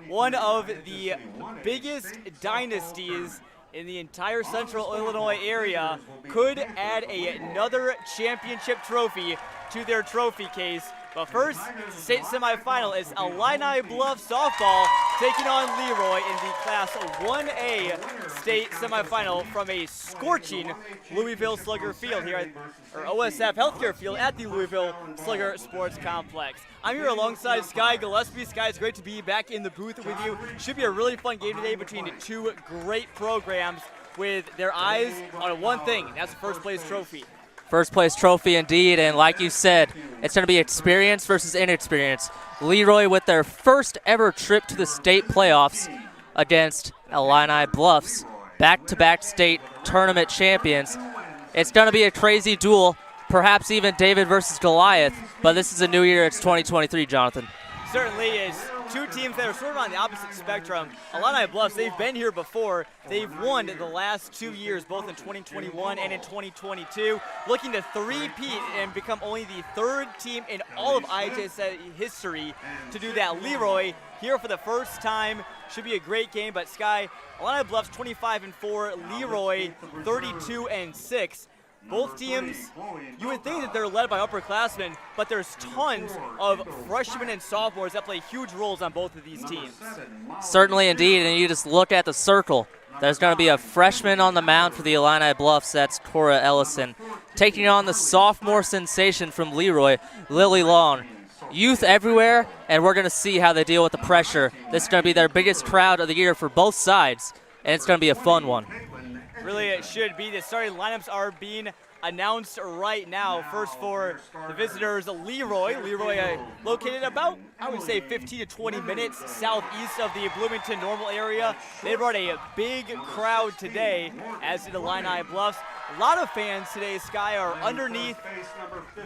One of the biggest dynasties in the entire central Illinois area could add another championship trophy to their trophy case. But first, state semifinal is Illini Bluffs softball taking on Leroy in the Class 1A state semifinal from a scorching Louisville Slugger Field here at, or OSF Healthcare Field at the Louisville Slugger Sports Complex. I'm here alongside Skye Gillespie. Skye, it's great to be back in the booth with you. Should be a really fun game today between two great programs with their eyes on one thing, and that's the first place trophy. First place trophy indeed, and like you said, it's going to be experience versus inexperience. Leroy with their first ever trip to the state playoffs against Illini Bluffs, back-to-back state tournament champions. It's going to be a crazy duel, perhaps even David versus Goliath, but this is a new year, it's 2023, Jonathan. Certainly is. Two teams that are sort of on the opposite spectrum. Illini Bluffs, they've been here before. They've won the last 2 years, both in 2021 and in 2022. Looking to three-peat and become only the third team in all of IHSA history to do that. Leroy here for the first time. Should be a great game, but Skye, Illini Bluffs 25-4, Leroy 32-6. Both teams, you would think that they're led by upperclassmen, but there's tons of freshmen and sophomores that play huge roles on both of these teams. Certainly indeed, and you just look at the circle. There's going to be a freshman on the mound for the Illini Bluffs, that's Cora Ellison, taking on the sophomore sensation from Leroy, Lily Long. Youth everywhere, and we're going to see how they deal with the pressure. This is going to be their biggest crowd of the year for both sides, and it's going to be a fun one. Really, it should be. The starting lineups are being announced right now. First for the visitors, Leroy. Leroy located about, I would say, 15 to 20 minutes southeast of the Bloomington Normal area. They brought a big crowd today, as did Illini Bluffs. A lot of fans today, Skye, are underneath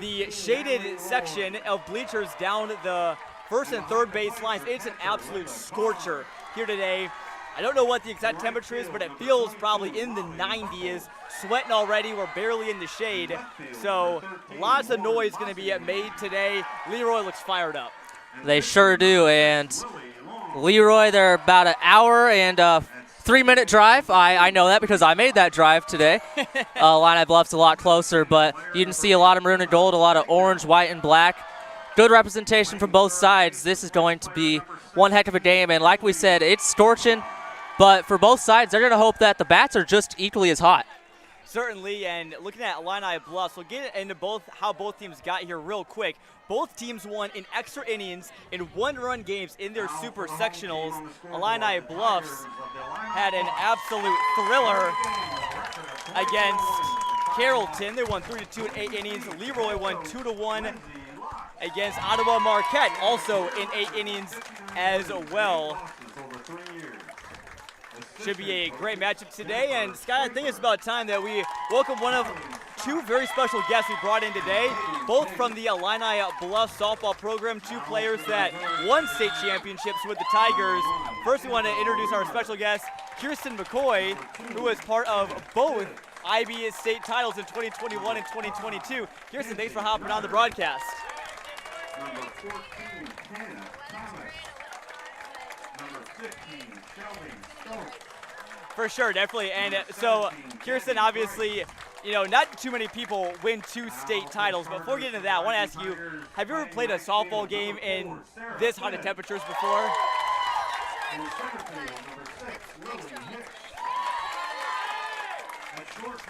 the shaded section of bleachers down the first and third base lines. It's an absolute scorcher here today. I don't know what the exact temperature is, but it feels probably in the 90s. Sweating already, we're barely in the shade. So lots of noise going to be made today. Leroy looks fired up. They sure do, and Leroy, they're about an hour and 3-minute drive. I know that because I made that drive today. Illini Bluffs a lot closer, but you can see a lot of maroon and gold, a lot of orange, white, and black. Good representation from both sides. This is going to be one heck of a game, and like we said, it's scorching. But for both sides, they're going to hope that the bats are just equally as hot. Certainly, and looking at Illini Bluffs, we'll get into how both teams got here real quick. Both teams won in extra innings in one-run games in their super sectionals. Illini Bluffs had an absolute thriller against Carrollton. They won 3-2 in 8 innings. Leroy won 2-1 against Ottawa Marquette, also in 8 innings as well. Should be a great matchup today, and Skye, I think it's about time that we welcome one of two very special guests we brought in today, both from the Illini Bluffs softball program, two players that won state championships with the Tigers. First, we want to introduce our special guest, Kierston McCoy, who was part of both IB state titles in 2021 and 2022. Kierston, thanks for hopping on the broadcast. Number 14, Hannah Thomas. Number 15, Shelby Stokes. For sure, definitely. And so, Kierston, obviously, you know, not too many people win 2 state titles. But before we get into that, I want to ask you, have you ever played a softball game in this hot of temperatures before?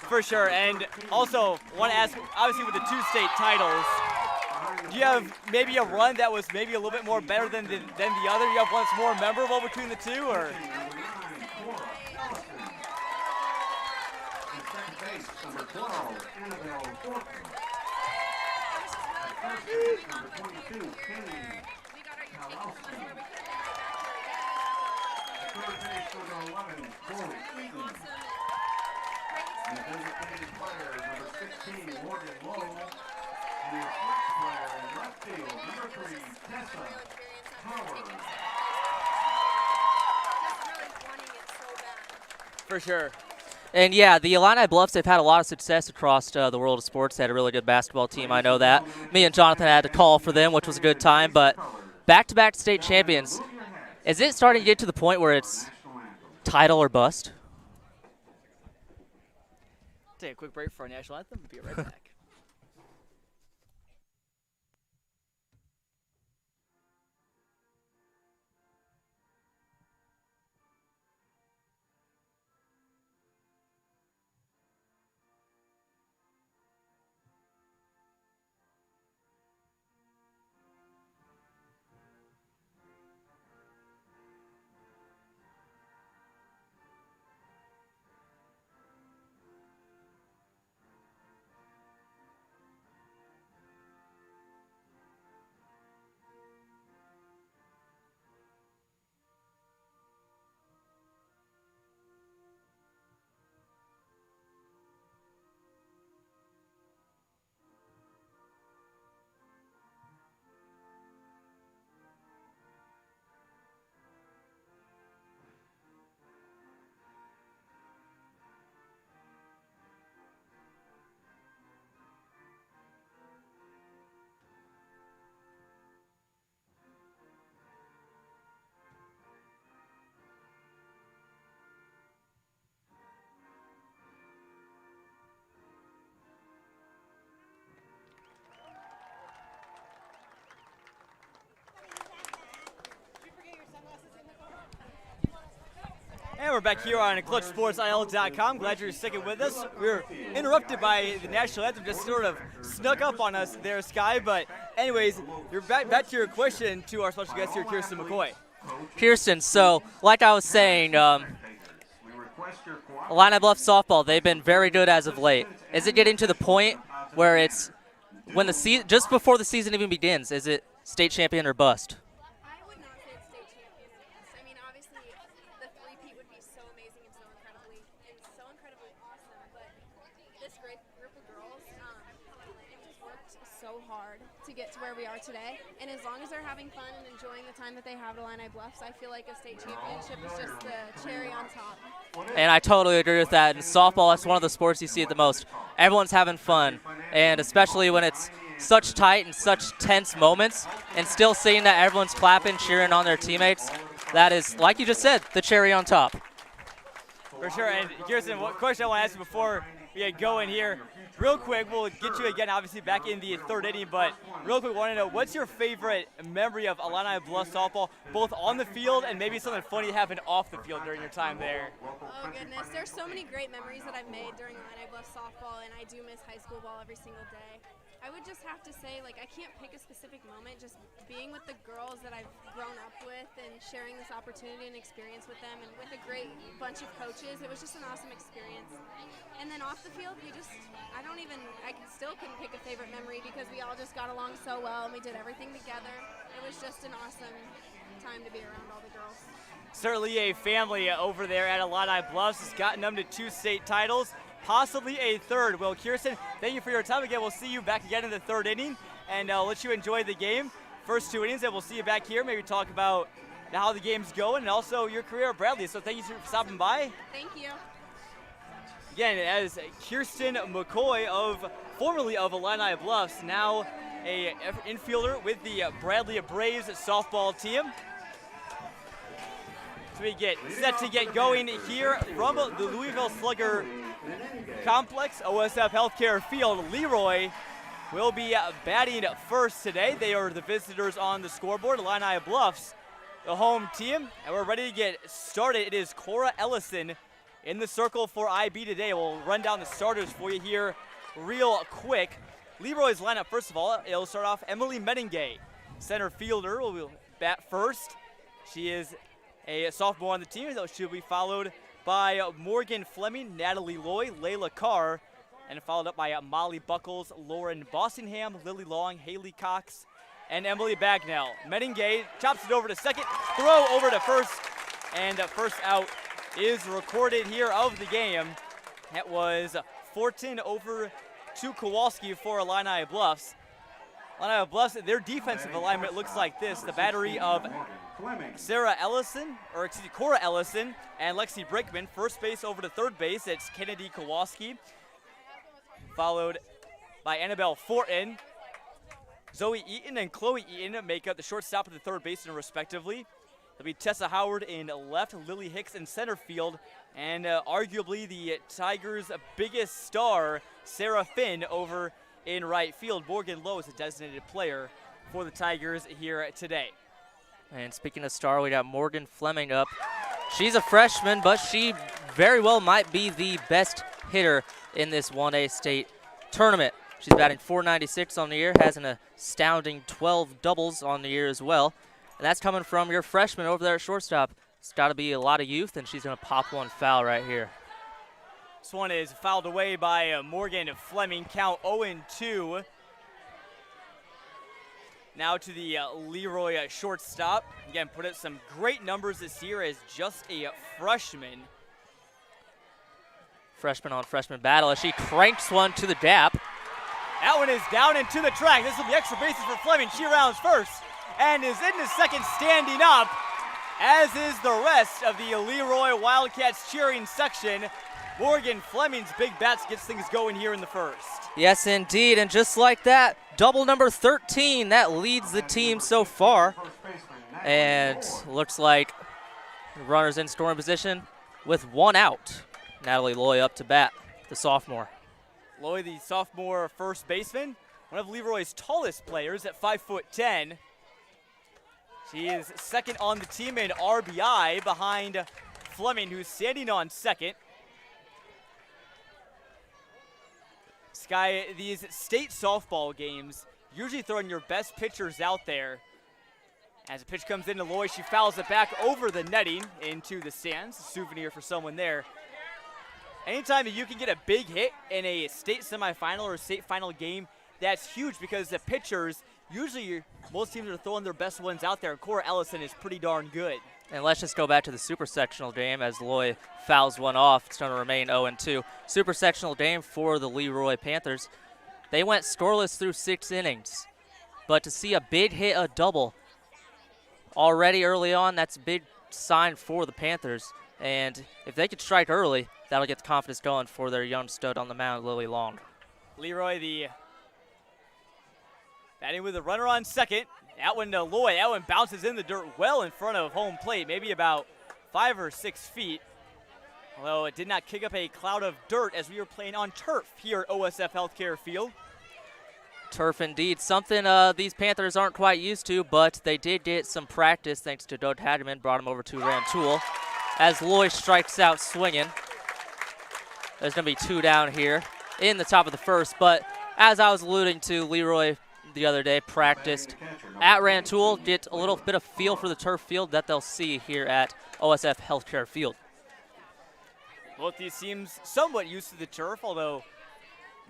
For sure. And also, want to ask, obviously, with the 2 state titles, do you have maybe a run that was maybe a little bit more better than the other? Do you have one that's more memorable between the two, or? Number 12, Annabelle Thornton. Number 22, Kenny Kalowski. Third base, number 11, Corey Eaton. The designated player, number 16, Morgan Lowe. And the flex player in left field, number 3, Tessa Howard. For sure. And yeah, the Illini Bluffs, they've had a lot of success across the world of sports. They had a really good basketball team, I know that. Me and Jonathan had to call for them, which was a good time, but back-to-back state champions. Is it starting to get to the point where it's title or bust? Take a quick break for our national anthem. We'll be right back. And we're back here on ClutchSportsIL.com. Glad you're sticking with us. We were interrupted by the national anthem, just sort of snuck up on us there, Skye. But anyways, you're back to your question to our special guest here, Kierston McCoy. Kierston, so like I was saying, Illini Bluffs softball, they've been very good as of late. Is it getting to the point where it's when the season, just before the season even begins, is it state champion or bust? I would not say it's state champion or bust. I mean, obviously, the three-peat would be so amazing and so incredibly awesome. But this great group of girls, they've just worked so hard to get to where we are today. And as long as they're having fun and enjoying the time that they have at Illini Bluffs, I feel like a state championship is just the cherry on top. And I totally agree with that. In softball, that's one of the sports you see it the most. Everyone's having fun, and especially when it's such tight and such tense moments, and still seeing that everyone's clapping, cheering on their teammates, that is, like you just said, the cherry on top. For sure. And Kierston, what question I want to ask you before we get going here, real quick, we'll get you again, obviously, back in the third inning, but real quick, I want to know, what's your favorite memory of Illini Bluffs softball, both on the field and maybe something funny happened off the field during your time there? Oh, goodness. There's so many great memories that I've made during Illini Bluffs softball, and I do miss high school ball every single day. I would just have to say, like, I can't pick a specific moment, just being with the girls that I've grown up with and sharing this opportunity and experience with them and with a great bunch of coaches. It was just an awesome experience. And then off the field, I still couldn't pick a favorite memory because we all just got along so well and we did everything together. It was just an awesome time to be around all the girls. Certainly a family over there at Illini Bluffs. It's gotten them to 2 state titles, possibly a third. Well, Kierston, thank you for your time again. We'll see you back again in the third inning, and I'll let you enjoy the game. First 2 innings, and we'll see you back here. Maybe talk about how the game's going and also your career at Bradley. So thank you for stopping by. Thank you. Again, as Kierston McCoy, formerly of Illini Bluffs, now a infielder with the Bradley Braves softball team. So we get set to get going here from the Louisville Slugger Complex, OSF Healthcare Field. Leroy will be batting first today. They are the visitors on the scoreboard. Illini Bluffs, the home team, and we're ready to get started. It is Cora Ellison in the circle for IB today. We'll run down the starters for you here real quick. Leroy's lineup, first of all, it'll start off Emily Meningay. Center fielder will bat first. She is a sophomore on the team, though she'll be followed by Morgan Fleming, Natalie Loy, Layla Carr, and followed up by Molly Buckles, Lauren Bossingham, Lily Long, Haley Cox, and Emily Bagnell. Meningay chops it over to second, throw over to first, and first out is recorded here of the game. That was Fortin over to Kowalski for Illini Bluffs. Illini Bluffs, their defensive alignment looks like this. The battery of Cora Ellison, and Lexi Brickman. First base over to third base, it's Kennedy Kowalski, followed by Annabelle Fortin. Zoe Eaton and Chloe Eaton make up the shortstop and the third baseman respectively. There'll be Tessa Howard in left, Lily Hicks in center field, and arguably the Tigers' biggest star, Sarah Finn, over in right field. Morgan Lowe is a designated player for the Tigers here today. And speaking of star, we got Morgan Fleming up. She's a freshman, but she very well might be the best hitter in this 1A state tournament. She's batting .496 on the year, has an astounding 12 doubles on the year as well. And that's coming from your freshman over there at shortstop. It's got to be a lot of youth, and she's going to pop one foul right here. This one is fouled away by Morgan Fleming, count 0-2. Now to the Leroy shortstop. Again, put up some great numbers this year as just a freshman. Freshman on freshman battle as she cranks one to the gap. That one is down and to the track. This will be extra bases for Fleming. She rounds first and is in the second standing up, as is the rest of the Leroy Wildcats cheering section. Morgan Fleming's big bats gets things going here in the first. Yes, indeed, and just like that, double number 13, that leads the team so far. And looks like the runners in scoring position with one out. Natalie Loy up to bat, the sophomore. Loy, the sophomore first baseman, one of Leroy's tallest players at 5'10". She is second on the team in RBI behind Fleming, who's standing on second. Skye, these state softball games usually throwing your best pitchers out there. As the pitch comes into Loy, she fouls it back over the netting into the stands. A souvenir for someone there. Anytime that you can get a big hit in a state semifinal or a state final game, that's huge because the pitchers, usually most teams are throwing their best ones out there. Cora Ellison is pretty darn good. And let's just go back to the super sectional game as Loy fouls one off. It's going to remain 0-2. Super sectional game for the Leroy Panthers. They went scoreless through 6 innings. But to see a big hit, a double, already early on, that's a big sign for the Panthers. And if they could strike early, that'll get the confidence going for their young stud on the mound, Lily Long. Leroy, the batting with a runner on second. That one to Loy. That one bounces in the dirt well in front of home plate, maybe about 5 or 6 feet. Although it did not kick up a cloud of dirt as we were playing on turf here at OSF Healthcare Field. Turf indeed, something these Panthers aren't quite used to, but they did get some practice thanks to Doug Hageman, brought him over to Rantoul. As Loy strikes out swinging. There's going to be 2 down here in the top of the first, but as I was alluding to, Leroy the other day practiced at Rantoul, get a little bit of feel for the turf field that they'll see here at OSF Healthcare Field. Both these teams somewhat used to the turf, although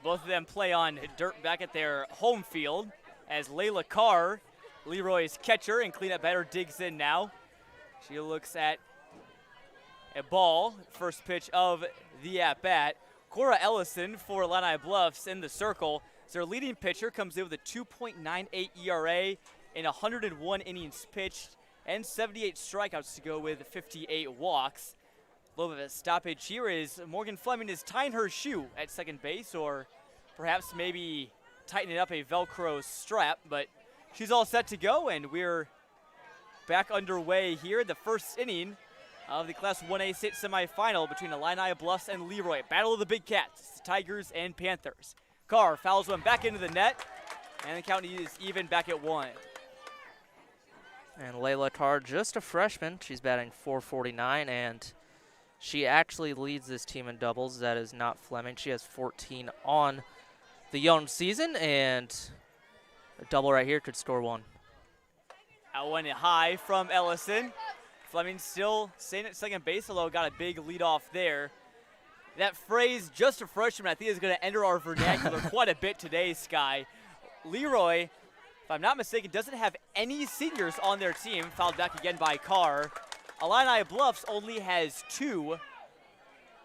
both of them play on dirt back at their home field. As Layla Carr, Leroy's catcher and cleanup batter, digs in now. She looks at a ball, first pitch of the at-bat. Cora Ellison for Illini Bluffs in the circle. Their leading pitcher comes in with a 2.98 ERA in 101 innings pitched and 78 strikeouts to go with 58 walks. A little bit of a stoppage here is Morgan Fleming is tying her shoe at second base, or perhaps maybe tightening up a Velcro strap, but she's all set to go, and we're back underway here in the first inning of the Class 1A state semifinal between Illini Bluffs and Leroy. Battle of the Big Cats, Tigers and Panthers. Carr fouls one back into the net, and the count is even back at 1. And Layla Carr, just a freshman. She's batting .449, and she actually leads this team in doubles. That is not Fleming. She has 14 on the young season, and a double right here could score 1. That one high from Ellison. Fleming still staying at second base, although got a big lead off there. That phrase, just a freshman, I think is going to enter our vernacular quite a bit today, Skye. Leroy, if I'm not mistaken, doesn't have any seniors on their team. Fouled back again by Carr. Illini Bluffs only has 2,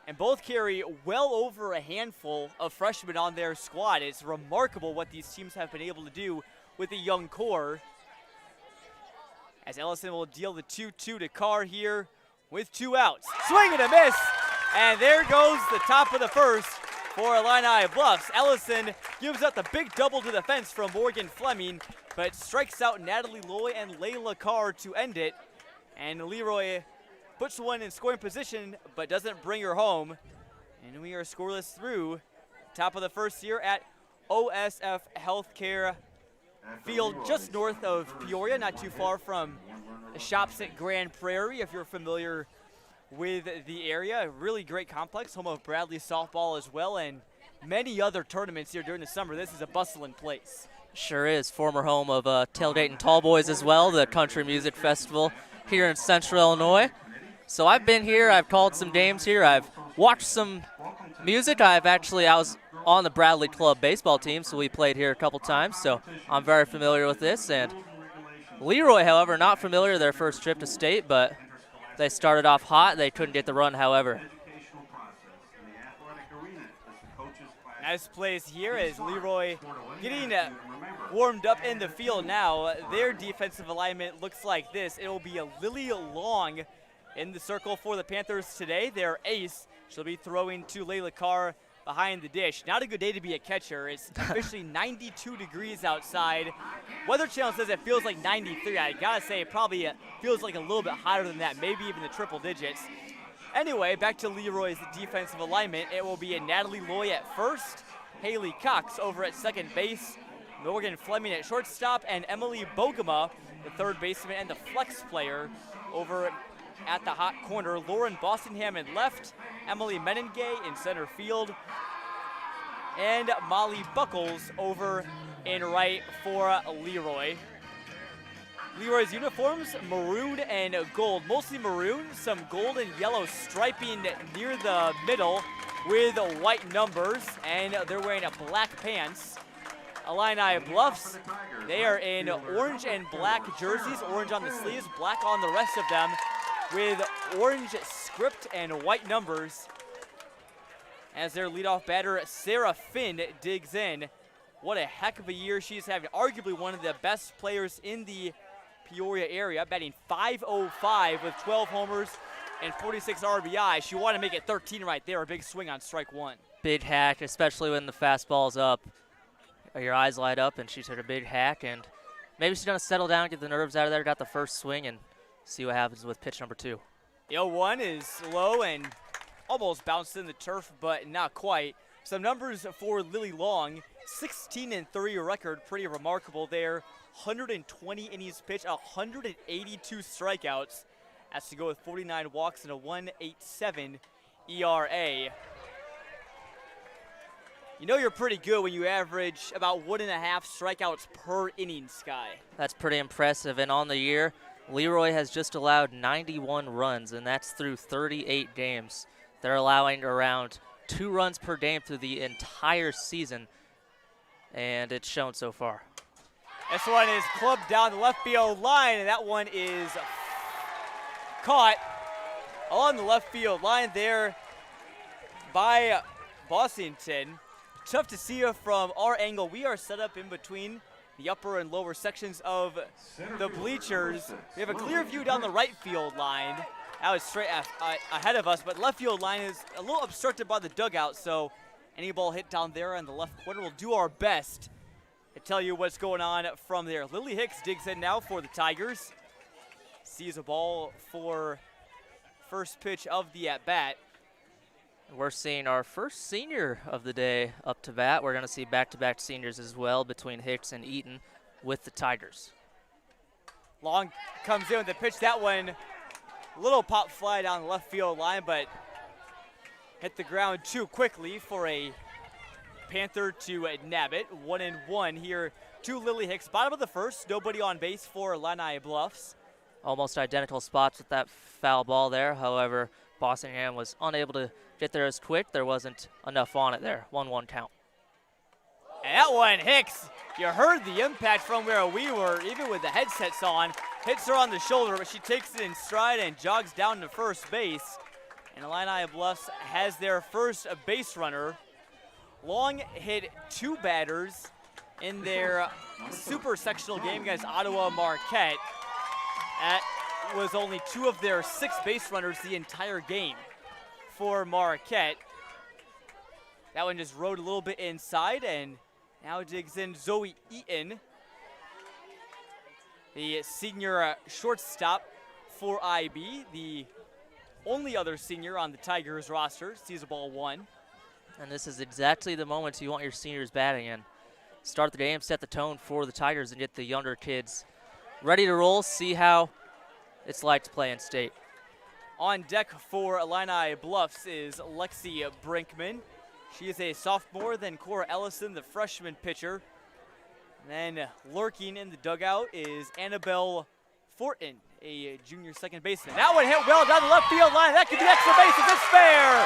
and both carry well over a handful of freshmen on their squad. It's remarkable what these teams have been able to do with a young core. As Ellison will deal the 2-2 to Carr here with 2 outs. Swing and a miss, and there goes the top of the first for Illini Bluffs. Ellison gives up the big double to the fence from Morgan Fleming, but strikes out Natalie Loy and Layla Carr to end it. And Leroy puts one in scoring position, but doesn't bring her home. And we are scoreless through top of the first here at OSF Healthcare Field, just north of Peoria, not too far from the shops at Grand Prairie, if you're familiar with the area. A really great complex, home of Bradley softball as well, and many other tournaments here during the summer. This is a bustling place. Sure is. Former home of Tailgate and Tall Boys as well, the country music festival here in Central Illinois. So I've been here, I've called some games here, I've watched some music. I was on the Bradley Club baseball team, so we played here a couple times, so I'm very familiar with this. And Leroy, however, not familiar, their first trip to state, but they started off hot. They couldn't get the run, however. Nice plays here as Leroy getting warmed up in the field now. Their defensive alignment looks like this. It will be a Lily Long in the circle for the Panthers today. Their ace, she'll be throwing to Layla Carr behind the dish. Not a good day to be a catcher. It's officially 92 degrees outside. Weather Channel says it feels like 93. I gotta say, it probably feels like a little bit higher than that, maybe even the triple digits. Anyway, back to Leroy's defensive alignment. It will be a Natalie Loy at first, Haley Cox over at second base, Morgan Fleming at shortstop, and Emily Bogema, the third baseman and the flex player, over at the hot corner. Lauren Bostingham in left, Emily Menengay in center field, and Molly Buckles over in right for Leroy. Leroy's uniforms, maroon and gold, mostly maroon, some gold and yellow striping near the middle with white numbers, and they're wearing black pants. Illini Bluffs, they are in orange and black jerseys, orange on the sleeves, black on the rest of them, with orange script and white numbers. As their leadoff batter, Sarah Finn, digs in. What a heck of a year she's having. Arguably one of the best players in the Peoria area, batting .505 with 12 homers and 46 RBI. She wanted to make it 13 right there, a big swing on strike one. Big hack, especially when the fastball's up. Your eyes light up, and she took a big hack, and maybe she's going to settle down, get the nerves out of there, got the first swing, and see what happens with pitch number 2. The 0-1 is low and almost bounced in the turf, but not quite. Some numbers for Lily Long, 16-3 record, pretty remarkable there. 120 innings pitched, 182 strikeouts. Has to go with 49 walks and a 1.87 ERA. You know you're pretty good when you average about 1.5 strikeouts per inning, Skye. That's pretty impressive, and on the year, Leroy has just allowed 91 runs, and that's through 38 games. They're allowing around 2 runs per game through the entire season, and it's shown so far. This one is clubbed down the left field line, and that one is caught along the left field line there by Bossington. Tough to see it from our angle. We are set up in between the upper and lower sections of the bleachers. We have a clear view down the right field line. That was straight ahead of us, but left field line is a little obstructed by the dugout, so any ball hit down there in the left corner, we'll do our best to tell you what's going on from there. Lily Hicks digs in now for the Tigers. Sees a ball for first pitch of the at-bat. We're seeing our first senior of the day up to bat. We're going to see back-to-back seniors as well between Hicks and Eaton with the Tigers. Long comes in with the pitch. That one, a little pop fly down the left field line, but hit the ground too quickly for a Panther to nab it. 1-1 here to Lily Hicks. Bottom of the first, nobody on base for Illini Bluffs. Almost identical spots with that foul ball there. However, Bossingham was unable to get there as quick. There wasn't enough on it there. 1-1 count. And that one, Hicks, you heard the impact from where we were, even with the headsets on. Hits her on the shoulder, but she takes it in stride and jogs down to first base. And Illini Bluffs has their first base runner. Long hit 2 batters in their super sectional game against Ottawa Marquette. That was only 2 of their 6 base runners the entire game for Marquette. That one just rode a little bit inside, and now digs in Zoe Eaton, the senior shortstop for IB, the only other senior on the Tigers roster, sees a ball 1. And this is exactly the moment you want your seniors batting in. Start the game, set the tone for the Tigers, and get the younger kids ready to roll, see how it's like to play in state. On deck for Illini Bluffs is Lexi Brinkman. She is a sophomore, then Cora Ellison, the freshman pitcher. And then lurking in the dugout is Annabelle Fortin, a junior second baseman. That one hit well down the left field line. That could be extra bases. It's fair.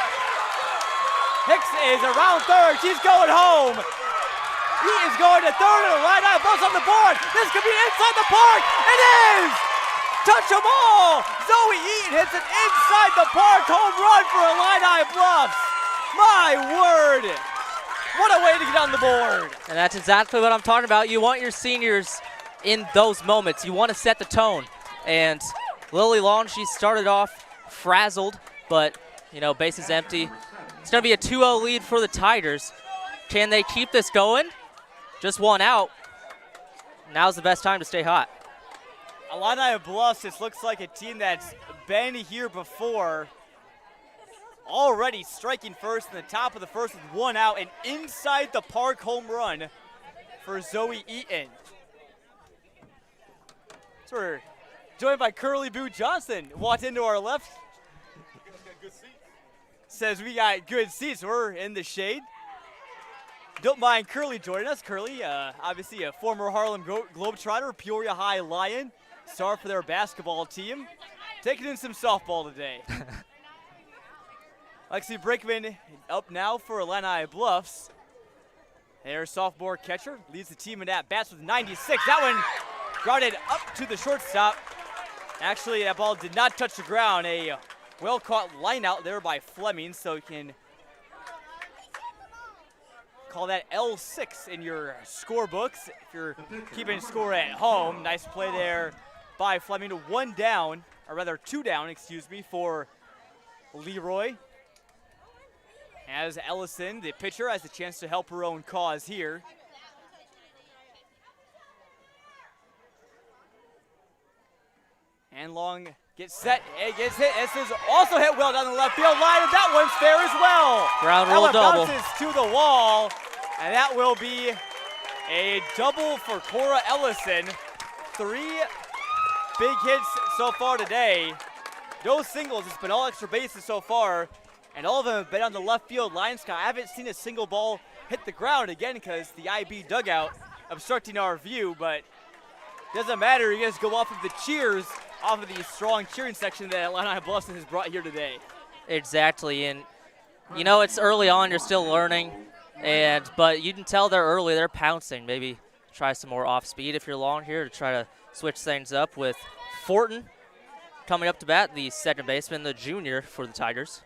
Hicks is around third. She's going home. He is going to third, and Illini Bluffs on the board. This could be inside the park. It is. Touch them all. Zoe Eaton hits it inside the park. Home run for Illini Bluffs. My word. What a way to get on the board. And that's exactly what I'm talking about. You want your seniors in those moments. You want to set the tone. And Lily Long, she started off frazzled, but, bases empty. It's going to be a 2-0 lead for the Tigers. Can they keep this going? Just one out. Now's the best time to stay hot. Illini Bluffs just looks like a team that's been here before. Already striking first in the top of the first with 1 out, and inside the park home run for Zoe Eaton. So we're joined by Curly Boo Johnson. Walked into our left. Says we got good seats. We're in the shade. Don't mind Curly joining us. Curly, obviously a former Harlem Globetrotter, Peoria High Lion, star for their basketball team. Taking in some softball today. Lexi Brinkman up now for Illini Bluffs. Their sophomore catcher leads the team in at-bats with 96. That one grounded up to the shortstop. Actually, that ball did not touch the ground. A well-caught line out there by Fleming, so you can call that L6 in your scorebooks if you're keeping score at home. Nice play there by Fleming. 1 down, or rather 2 down, excuse me, for Leroy. As Ellison, the pitcher, has the chance to help her own cause here. And Long gets set, it gets hit. This is also hit well down the left field line, and that one's fair as well. Ground rule double. Bounces to the wall, and that will be a double for Cora Ellison. 3 big hits so far today. No singles, it's been all extra bases so far. And all of them have been on the left field line, Skye. I haven't seen a single ball hit the ground again because the IB dugout obstructing our view, but doesn't matter. You guys go off of the cheers, off of the strong cheering section that Illini Bluffs has brought here today. Exactly, and it's early on. You're still learning, but you can tell they're early. They're pouncing. Maybe try some more off speed if you're Long here to try to switch things up with Fortin coming up to bat, the second baseman, the junior for the Tigers.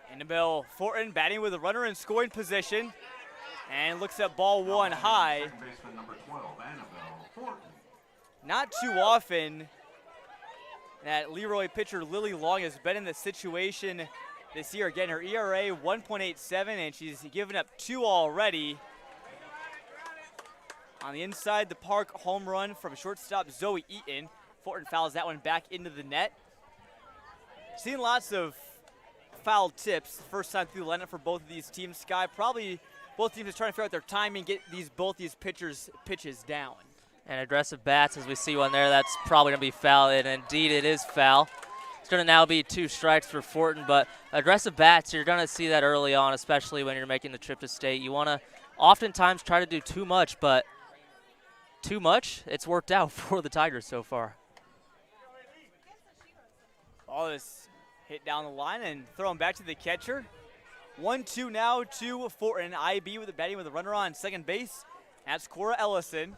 Annabelle Fortin batting with a runner in scoring position and looks at ball 1 high. Not too often that Leroy pitcher Lily Long has been in this situation this year. Again, her ERA 1.87, and she's given up 2 already. On the inside the park home run from shortstop Zoe Eaton. Fortin fouls that one back into the net. Seen lots of foul tips. First time through the lineup for both of these teams. Skye, probably both teams are trying to figure out their timing, get both these pitchers' pitches down. And aggressive bats, as we see one there, that's probably going to be foul, and indeed it is foul. It's going to now be 2 strikes for Fortin, but aggressive bats, you're going to see that early on, especially when you're making the trip to state. You want to oftentimes try to do too much, but too much, it's worked out for the Tigers so far. All this hit down the line and throw him back to the catcher. 1-2 now to Fortin. IB with the batting with a runner on second base. That's Cora Ellison.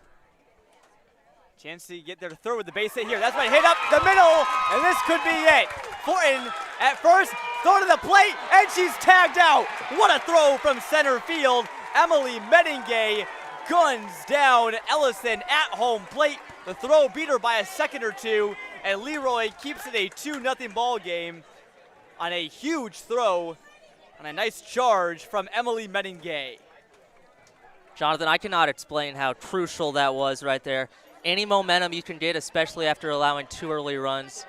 Chance to get there to throw with the base hit here. That's my hit up the middle, and this could be it. Fortin at first, throw to the plate, and she's tagged out. What a throw from center field. Emily Medingay guns down Ellison at home plate. The throw beat her by a second or two, and Leroy keeps it a 2-0 ball game on a huge throw And a nice charge from Emily Meningay. Jonathan, I cannot explain how crucial that was right there. Any momentum you can get, especially after allowing 2 early runs.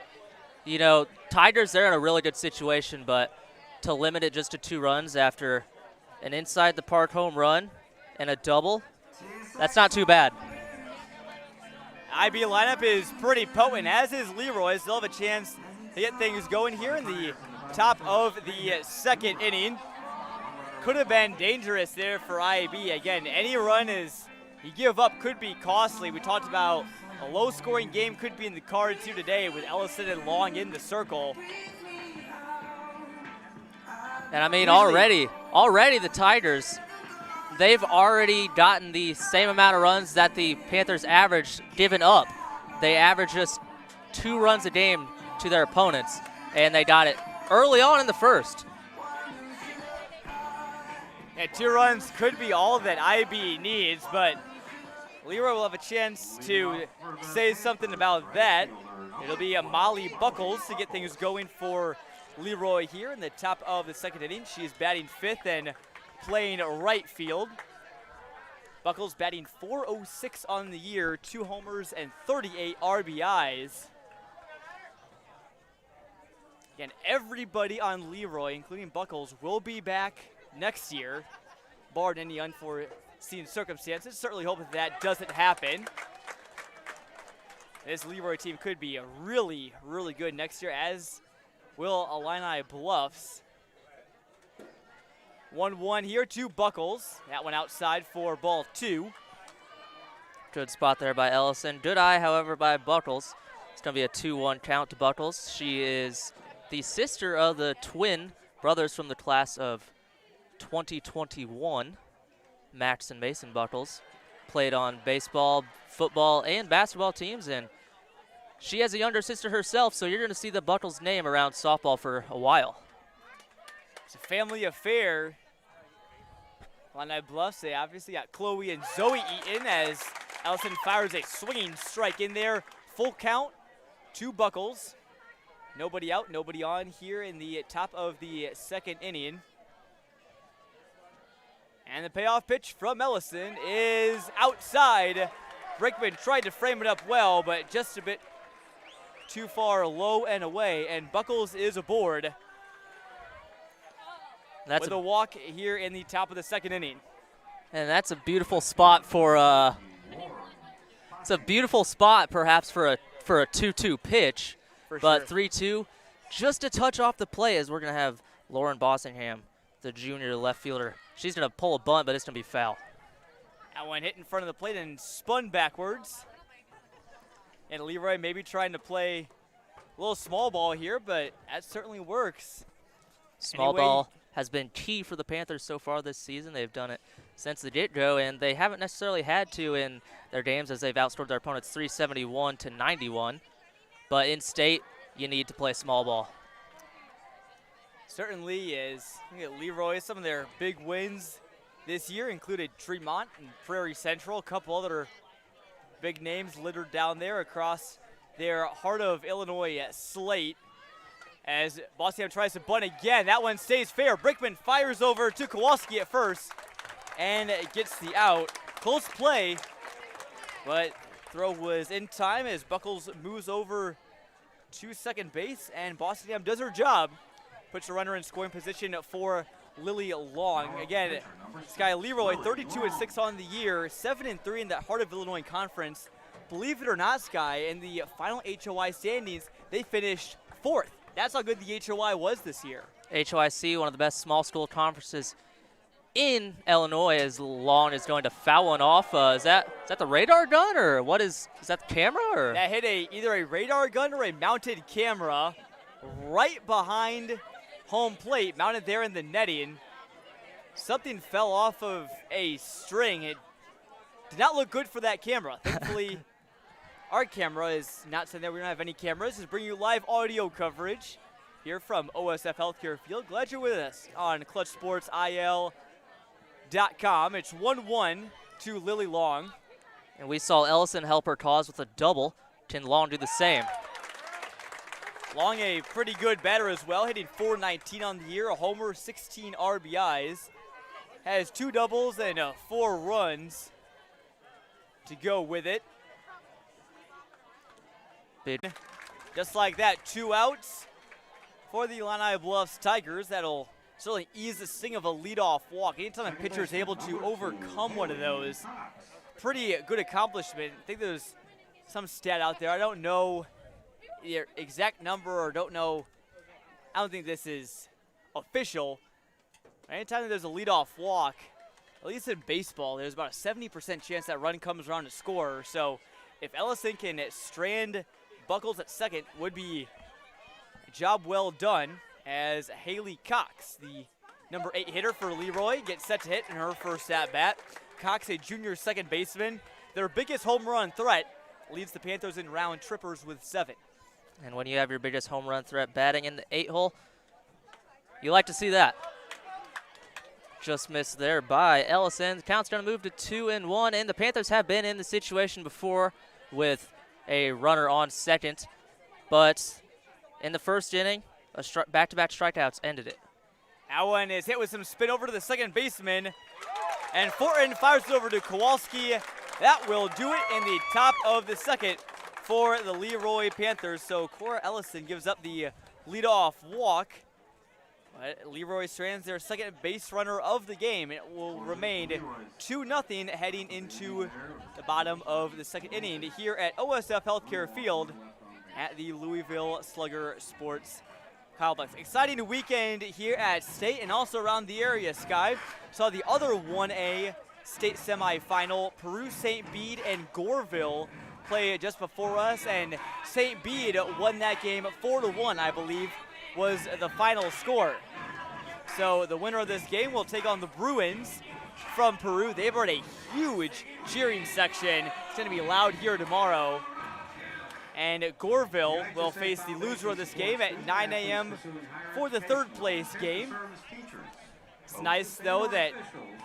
You know, Tigers, they're in a really good situation, but to limit it just to 2 runs after an inside the park home run and a double, that's not too bad. IB lineup is pretty potent, as is Leroy. Still have a chance to get things going here in the top of the second inning. Could have been dangerous there for IB. Again, any run is you give up could be costly. We talked about a low-scoring game could be in the cards here today with Ellison and Long in the circle. And I mean, already the Tigers, they've already gotten the same amount of runs that the Panthers average given up. They average just 2 runs a game to their opponents, and they got it early on in the first. Yeah, 2 runs could be all that IB needs, but Leroy will have a chance to say something about that. It'll be a Molly Buckles to get things going for Leroy here in the top of the second inning. She's batting 5th and playing right field. Buckles batting .406 on the year, 2 homers and 38 RBIs. Again, everybody on Leroy, including Buckles, will be back next year, barred any unforeseen circumstances. Certainly hope that doesn't happen. This Leroy team could be really, really good next year, as will Illini Bluffs. 1-1 here to Buckles. That one outside for ball 2. Good spot there by Ellison. Good eye, however, by Buckles. It's going to be a 2-1 count to Buckles. She is the sister of the twin brothers from the class of 2021, Max and Mason Buckles. Played on baseball, football, and basketball teams, and she has a younger sister herself, so you're going to see the Buckles name around softball for a while. It's a family affair. Illini Bluffs, they obviously got Chloe and Zoe Eaton as Ellison fires a swinging strike in there. Full count to Buckles. Nobody out, nobody on here in the top of the second inning. And the payoff pitch from Ellison is outside. Brickman tried to frame it up well, but just a bit too far low and away, and Buckles is aboard. That's with a walk here in the top of the second inning. And that's a beautiful spot for it's a beautiful spot perhaps for a 2-2 pitch. But 3-2, just a touch off the play, as we're going to have Lauren Bossingham, the junior left fielder. She's going to pull a bunt, but it's going to be foul. That one hit in front of the plate and spun backwards. And Leroy maybe trying to play a little small ball here, but that certainly works. Small ball has been key for the Panthers so far this season. They've done it since the get-go, and they haven't necessarily had to in their games, as they've outscored their opponents 371 to 91. But in state, you need to play small ball. Certainly is. Look at Leroy, some of their big wins this year included Tremont and Prairie Central, a couple other big names littered down there across their Heart of Illinois slate. As Bossingham tries to bunt again, that one stays fair. Brickman fires over to Kowalski at first and gets the out. Close play, but throw was in time as Buckles moves over to second base, and Bossingham does her job. Puts a runner in scoring position for Lily Long. Again, Skye Leroy, 32-6 on the year, 7-3 in that Heart of Illinois Conference. Believe it or not, Skye, in the final HOI standings, they finished 4th. That's how good the HOI was this year. HOIC, one of the best small school conferences in Illinois, as Long is going to foul one off. Is that the radar gun, or what is that the camera? Or? That hit either a radar gun or a mounted camera right behind home plate, mounted there in the netting. Something fell off of a string. It did not look good for that camera. Thankfully, our camera is not sitting there. We don't have any cameras. Just bringing you live audio coverage here from OSF Healthcare Field. Glad you're with us on ClutchSportsIL.com. It's 1-1 to Lily Long. And we saw Ellison help her cause with a double. Can Long do the same? Long, a pretty good batter as well, hitting .419 on the year, a homer, 16 RBIs. Has 2 doubles and 4 runs to go with it. Big. Just like that, 2 outs for the Illini Bluffs Tigers. That'll certainly ease the sting of a leadoff walk. Anytime a pitcher is able to overcome one of those, pretty good accomplishment. I think there's some stat out there. I don't know the exact number or I don't think this is official. Anytime there's a leadoff walk, at least in baseball, there's about a 70% chance that run comes around to score. So if Ellison can strand Buckles at second, would be a job well done, as Haley Cox, the number 8 hitter for Leroy, gets set to hit in her first at-bat. Cox, a junior second baseman, their biggest home run threat, leads the Panthers in round trippers with 7. And when you have your biggest home run threat batting in the 8-hole, you like to see that. Just missed there by Ellison. The count's going to move to 2-1, and the Panthers have been in the situation before with a runner on second. But in the first inning, back-to-back strikeouts ended it. That one is hit with some spin over to the second baseman, and Fortin fires it over to Kowalski. That will do it in the top of the second for the Leroy Panthers. So Cora Ellison gives up the leadoff walk. But Leroy strands their second base runner of the game. It will remain 2-0 heading into the bottom of the second inning here at OSF Healthcare Field at the Louisville Slugger Sports Complex. Exciting weekend here at State and also around the area, Skye. Saw the other 1A State semifinal, Peru, St. Bede, and Goreville play just before us, and St. Bede won that game 4-1, I believe, was the final score. So the winner of this game will take on the Bruins from Peru. They brought a huge cheering section. It's going to be loud here tomorrow. And Goreville will face the loser of this game at 9 a.m. for the third place game. It's nice, though, that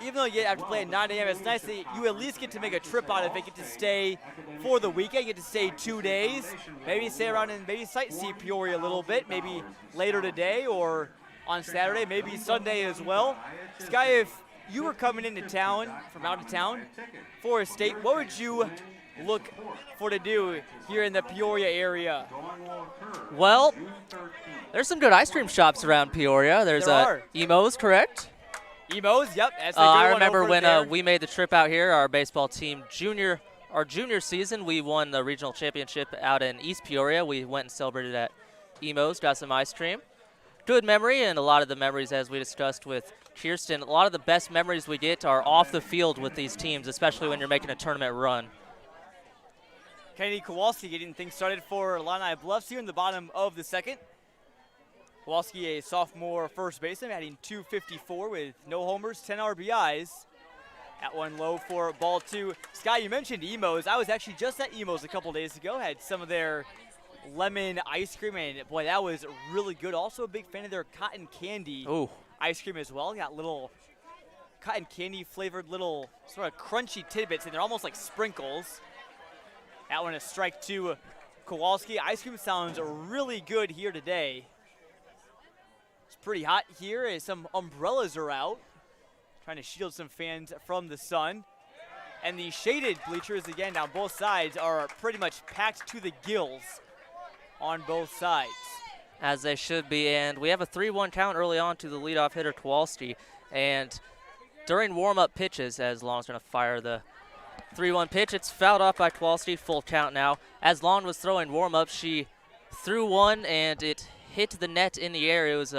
even though you have to play at 9 a.m., it's nice that you at least get to make a trip out of it, get to stay for the weekend, get to stay 2 days, maybe stay around and maybe sightsee Peoria a little bit, maybe later today or on Saturday, maybe Sunday as well. Skye, if you were coming into town from out of town for a State, what would you look for to do here in the Peoria area? Well, there's some good ice cream shops around Peoria. There's Emo's, correct? Emo's, yep. That's I remember when we made the trip out here, our baseball team our junior season, we won the regional championship out in East Peoria. We went and celebrated at Emo's, got some ice cream. Good memory, and a lot of the memories, as we discussed with Kierston, a lot of the best memories we get are off the field with these teams, especially when you're making a tournament run. Kennedy Kowalski getting things started for Illini Bluffs here in the bottom of the second. Kowalski, a sophomore first baseman, batting .254 with no homers, 10 RBIs. At one low for ball 2. Skye, you mentioned Emo's. I was actually just at Emo's a couple days ago. Had some of their lemon ice cream, and boy, that was really good. Also a big fan of their cotton candy ice cream as well. Got little cotton candy flavored little sort of crunchy tidbits, and they're almost like sprinkles. That one is strike 2. Kowalski. Ice cream sounds really good here today. It's pretty hot here as some umbrellas are out, trying to shield some fans from the sun. And the shaded bleachers, again, down both sides are pretty much packed to the gills on both sides. As they should be, and we have a 3-1 count early on to the leadoff hitter, Kowalski. And during warm-up pitches, as Long's going to fire the 3-1 pitch, it's fouled off by Kowalski, full count now. As Long was throwing warm-up, she threw one, and it hit the net in the air. It was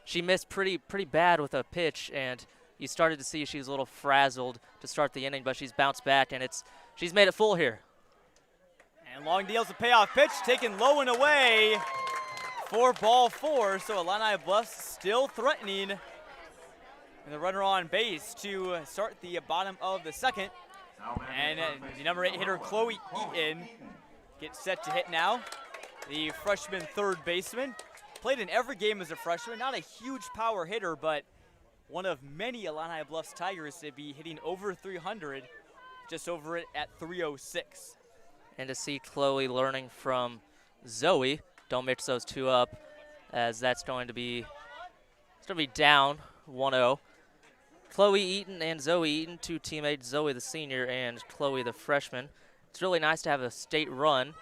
she missed pretty bad with a pitch, and you started to see she was a little frazzled to start the inning, but she's bounced back, and she's made it full here. And Long deals a payoff pitch, taken low and away for ball 4. So Illini Bluffs still threatening. And the runner on base to start the bottom of the second. And the number 8 hitter, Chloe Eaton, gets set to hit now. The freshman third baseman. Played in every game as a freshman. Not a huge power hitter, but one of many Illini Bluffs Tigers to be hitting over 300, just over it at 306. And to see Chloe learning from Zoe don't mix those two up, as that's going to be down 1-0. Chloe Eaton and Zoe Eaton, two teammates, Zoe the senior and Chloe the freshman. It's really nice to have a state run,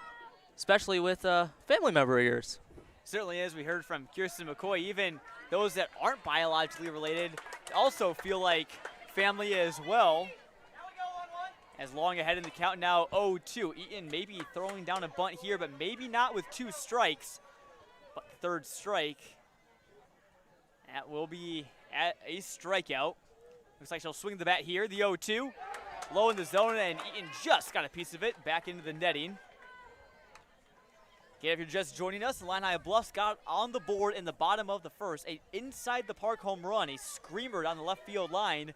especially with family member of yours. Certainly is. We heard from Kierston McCoy. Even those that aren't biologically related also feel like family as well. As long ahead in the count now, 0-2. Eaton maybe throwing down a bunt here, but maybe not with 2 strikes. But third strike, that will be at a strikeout. Looks like she'll swing the bat here. The 0-2, low in the zone, and Eaton just got a piece of it back into the netting. Again, if you're just joining us, Illini Bluffs got on the board in the bottom of the first. A inside the park home run, a screamer down the left field line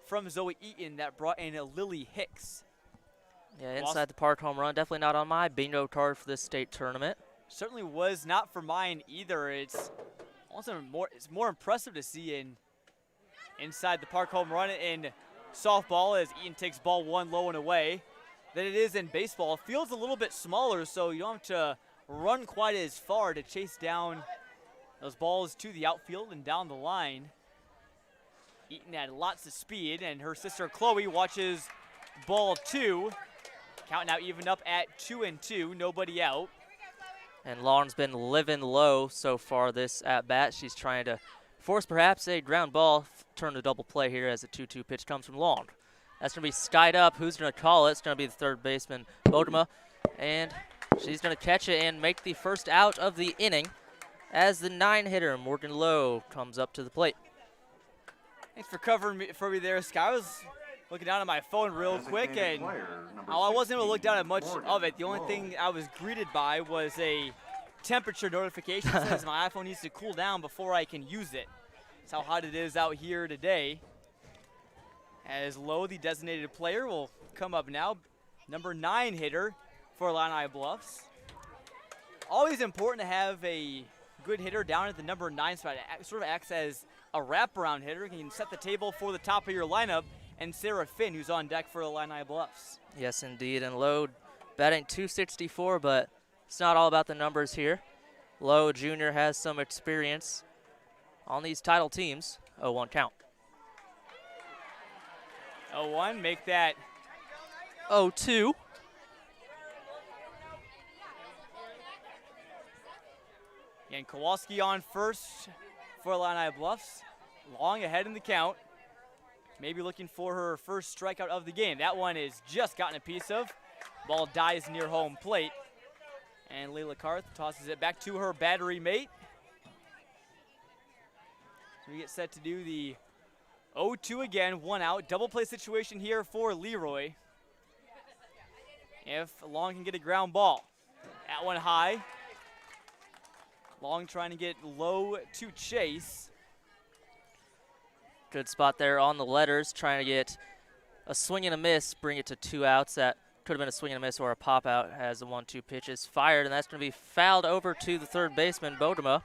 from Zoe Eaton that brought in Lily Hicks. Yeah, inside the park home run, definitely not on my bingo card for this state tournament. Certainly was not for mine either. It's more impressive to see in inside the park home run in softball as Eaton takes ball 1 low and away than it is in baseball. Field's a little bit smaller, so you don't have to run quite as far to chase down those balls to the outfield and down the line. Eaton had lots of speed, and her sister Chloe watches ball 2. Count now even up at 2-2, nobody out. And Lauren's been living low so far this at-bat. She's trying to force perhaps a ground ball, turn to double play here as the 2-2 pitch comes from Long. That's going to be skied up. Who's going to call it? It's going to be the third baseman, Bodema. And she's going to catch it and make the first out of the inning as the 9-hitter, Morgan Lowe, comes up to the plate. Thanks for covering me for me there, Skye. I was looking down at my phone real quick, and I wasn't able to look down at much of it. The only thing I was greeted by was a temperature notification that says my iPhone needs to cool down before I can use it. That's how hot it is out here today. As Lowe, the designated player, will come up now. Number 9 hitter for Illini Bluffs. Always important to have a good hitter down at the number 9 spot. It sort of acts as a wraparound hitter. You can set the table for the top of your lineup, and Sarah Finn, who's on deck for Illini Bluffs. Yes, indeed. And Lowe batting .264, but it's not all about the numbers here. Lowe Jr. has some experience on these title teams. 0-1 count. 0-1, make that 0-2. And Kowalski on first for Illini Bluffs. Long ahead in the count. Maybe looking for her first strikeout of the game. That one is just gotten a piece of. Ball dies near home plate. And Layla Karth tosses it back to her battery mate. So we get set to do the 0-2 again, 1 out. Double play situation here for Leroy. If Long can get a ground ball. That one high. Long trying to get Low to chase. Good spot there on the letters, trying to get a swing and a miss, bring it to 2 outs. That could have been a swing and a miss or a pop out as the 1-2 pitch is fired, and that's going to be fouled over to the third baseman, Bodema.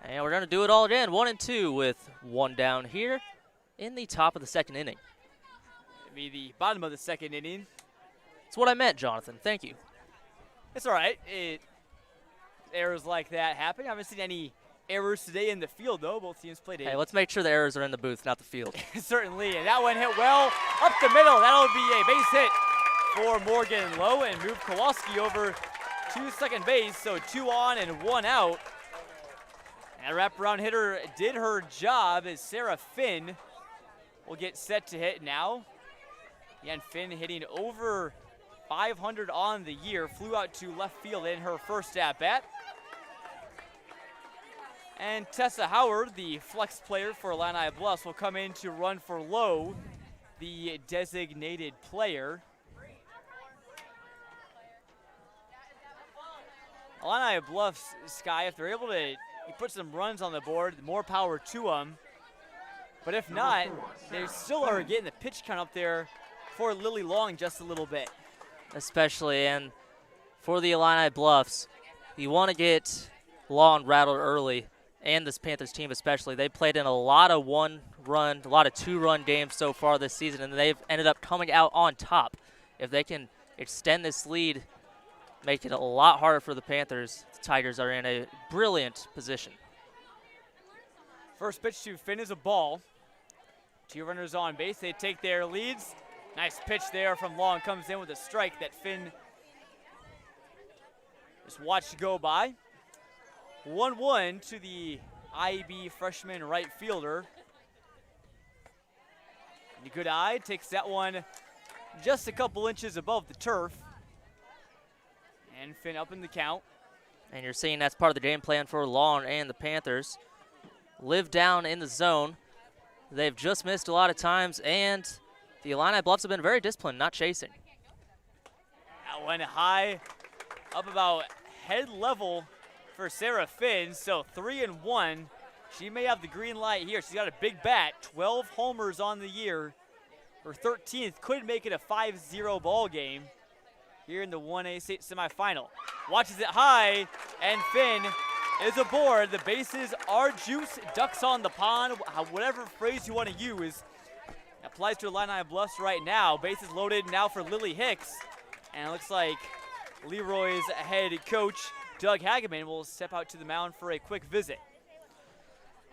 And we're going to do it all again, 1-2 with 1 down here in the top of the second inning. It'll be the bottom of the second inning. That's what I meant, Jonathan. Thank you. It's all right. Errors like that happen. I haven't seen any errors today in the field, though. Both teams played it. Hey, let's make sure the errors are in the booth, not the field. Certainly, and that one hit well up the middle. That'll be a base hit for Morgan Lowe and move Kowalski over to second base. So 2 on and 1 out. And that wraparound hitter did her job as Sarah Finn will get set to hit now. Again, Finn hitting over 500 on the year. Flew out to left field in her first at-bat. And Tessa Howard, the flex player for Illini Bluffs, will come in to run for Lowe, the designated player. Illini Bluffs, Skye, if they're able to put some runs on the board, more power to them. But if not, they still are getting the pitch count up there for Lily Long just a little bit. Especially, and for the Illini Bluffs, you want to get Long rattled early, and this Panthers team especially. They played in a lot of 1-run, a lot of 2-run games so far this season, and they've ended up coming out on top. If they can extend this lead, make it a lot harder for the Panthers, the Tigers are in a brilliant position. First pitch to Finn is a ball. 2 runners on base. They take their leads. Nice pitch there from Long. Comes in with a strike that Finn just watched go by. 1-1 to the IB freshman right fielder. And a good eye. Takes that one just a couple inches above the turf. And Finn up in the count. And you're seeing that's part of the game plan for Long and the Panthers. Live down in the zone. They've just missed a lot of times, and the Illini Bluffs have been very disciplined, not chasing. That one high, up about head level for Sarah Finn, so 3-1. She may have the green light here. She's got a big bat, 12 homers on the year. Her 13th could make it a 5-0 ball game here in the 1A state semifinal. Watches it high, and Finn is aboard. The bases are juice, ducks on the pond, whatever phrase you want to use. Applies to Illini Bluffs right now. Bases loaded now for Lily Hicks. And it looks like Leroy's head coach, Doug Hageman, will step out to the mound for a quick visit.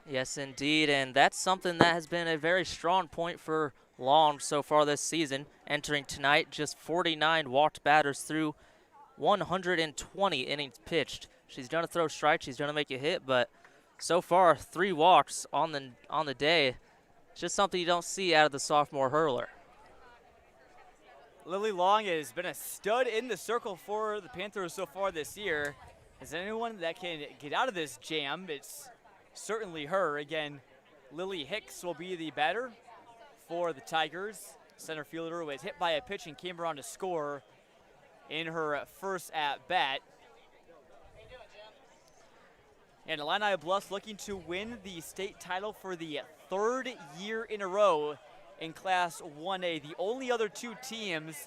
Yes, indeed, and that's something that has been a very strong point for Long so far this season. Entering tonight, just 49 walked batters through 120 innings pitched. She's going to throw strikes, she's going to make a hit, but so far 3 walks on the day. It's just something you don't see out of the sophomore hurler. Lily Long has been a stud in the circle for the Panthers so far this year. Is there anyone that can get out of this jam? It's certainly her. Again, Lily Hicks will be the batter for the Tigers. Center fielder was hit by a pitch and came around to score in her first at-bat. And Illini Bluffs looking to win the state title for the 3rd year in a row in Class 1A. The only other 2 teams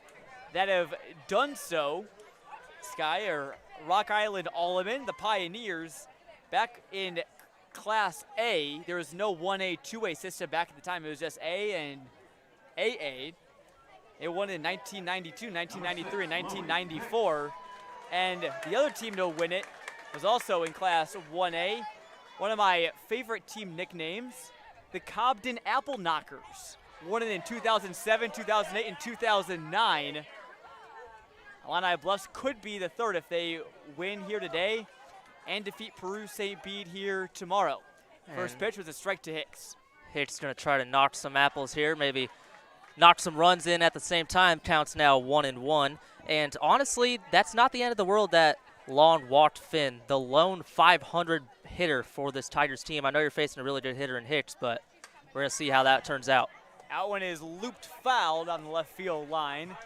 that have done so, Skye or Rock Island Alleman, the Pioneers. Back in Class A, there was no 1A, 2A system back at the time. It was just A and AA. They won in 1992, 1993, and 1994. And the other team to win it was also in Class 1A. One of my favorite team nicknames, the Cobden Apple Knockers. Won it in 2007, 2008, and 2009. Illini Bluffs could be the 3rd if they win here today and defeat Peru St. Bede here tomorrow. First pitch was a strike to Hicks. Hicks going to try to knock some apples here, maybe knock some runs in at the same time. Counts now 1-1. And honestly, that's not the end of the world that Long walked Finn, the lone 500 hitter for this Tigers team. I know you're facing a really good hitter in Hicks, but we're going to see how that turns out. That one is looped fouled on the left field line.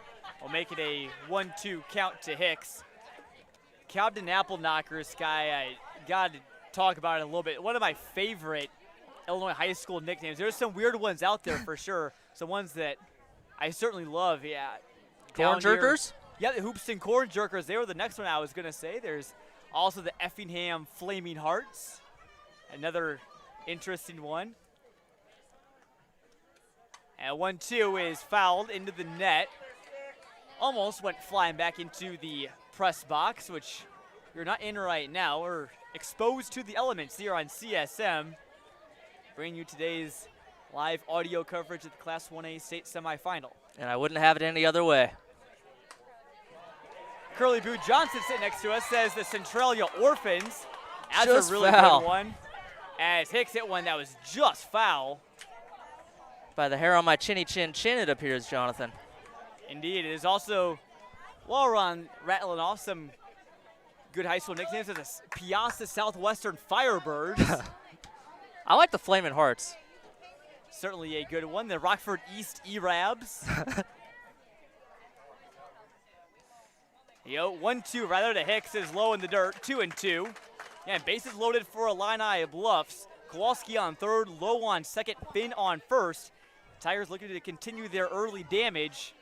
We'll make it a 1-2 count to Hicks. Cobden Apple Knockers, Skye, I got to talk about it a little bit. One of my favorite Illinois high school nicknames. There's some weird ones out there for sure. Some ones that I certainly love, yeah. Corn jerkers? Yeah, the Hoopston Corn Jerkers. They were the next one I was going to say. There's also the Effingham Flaming Hearts. Another interesting one. And 1-2 is fouled into the net. Almost went flying back into the press box, which you're not in right now. We're exposed to the elements here on CSM. Bringing you today's live audio coverage of the Class 1A state semifinal. And I wouldn't have it any other way. Curly Boo Johnson sitting next to us says the Centralia Orphans. That's just a really foul. good one. As Hicks hit one that was just foul. By the hair on my chinny chin chin, it appears, Jonathan. Indeed, it is also, while we're on rattling off some good high school nicknames, there's a Piasta Southwestern Firebirds. I like the Flamin' Hearts. Certainly a good one. The Rockford East E-Rabs. 1-2 rather to Hicks is low in the dirt, 2-2. Yeah, bases loaded for Illini Bluffs. Kowalski on third, Low on second, Finn on first. Tigers looking to continue their early damage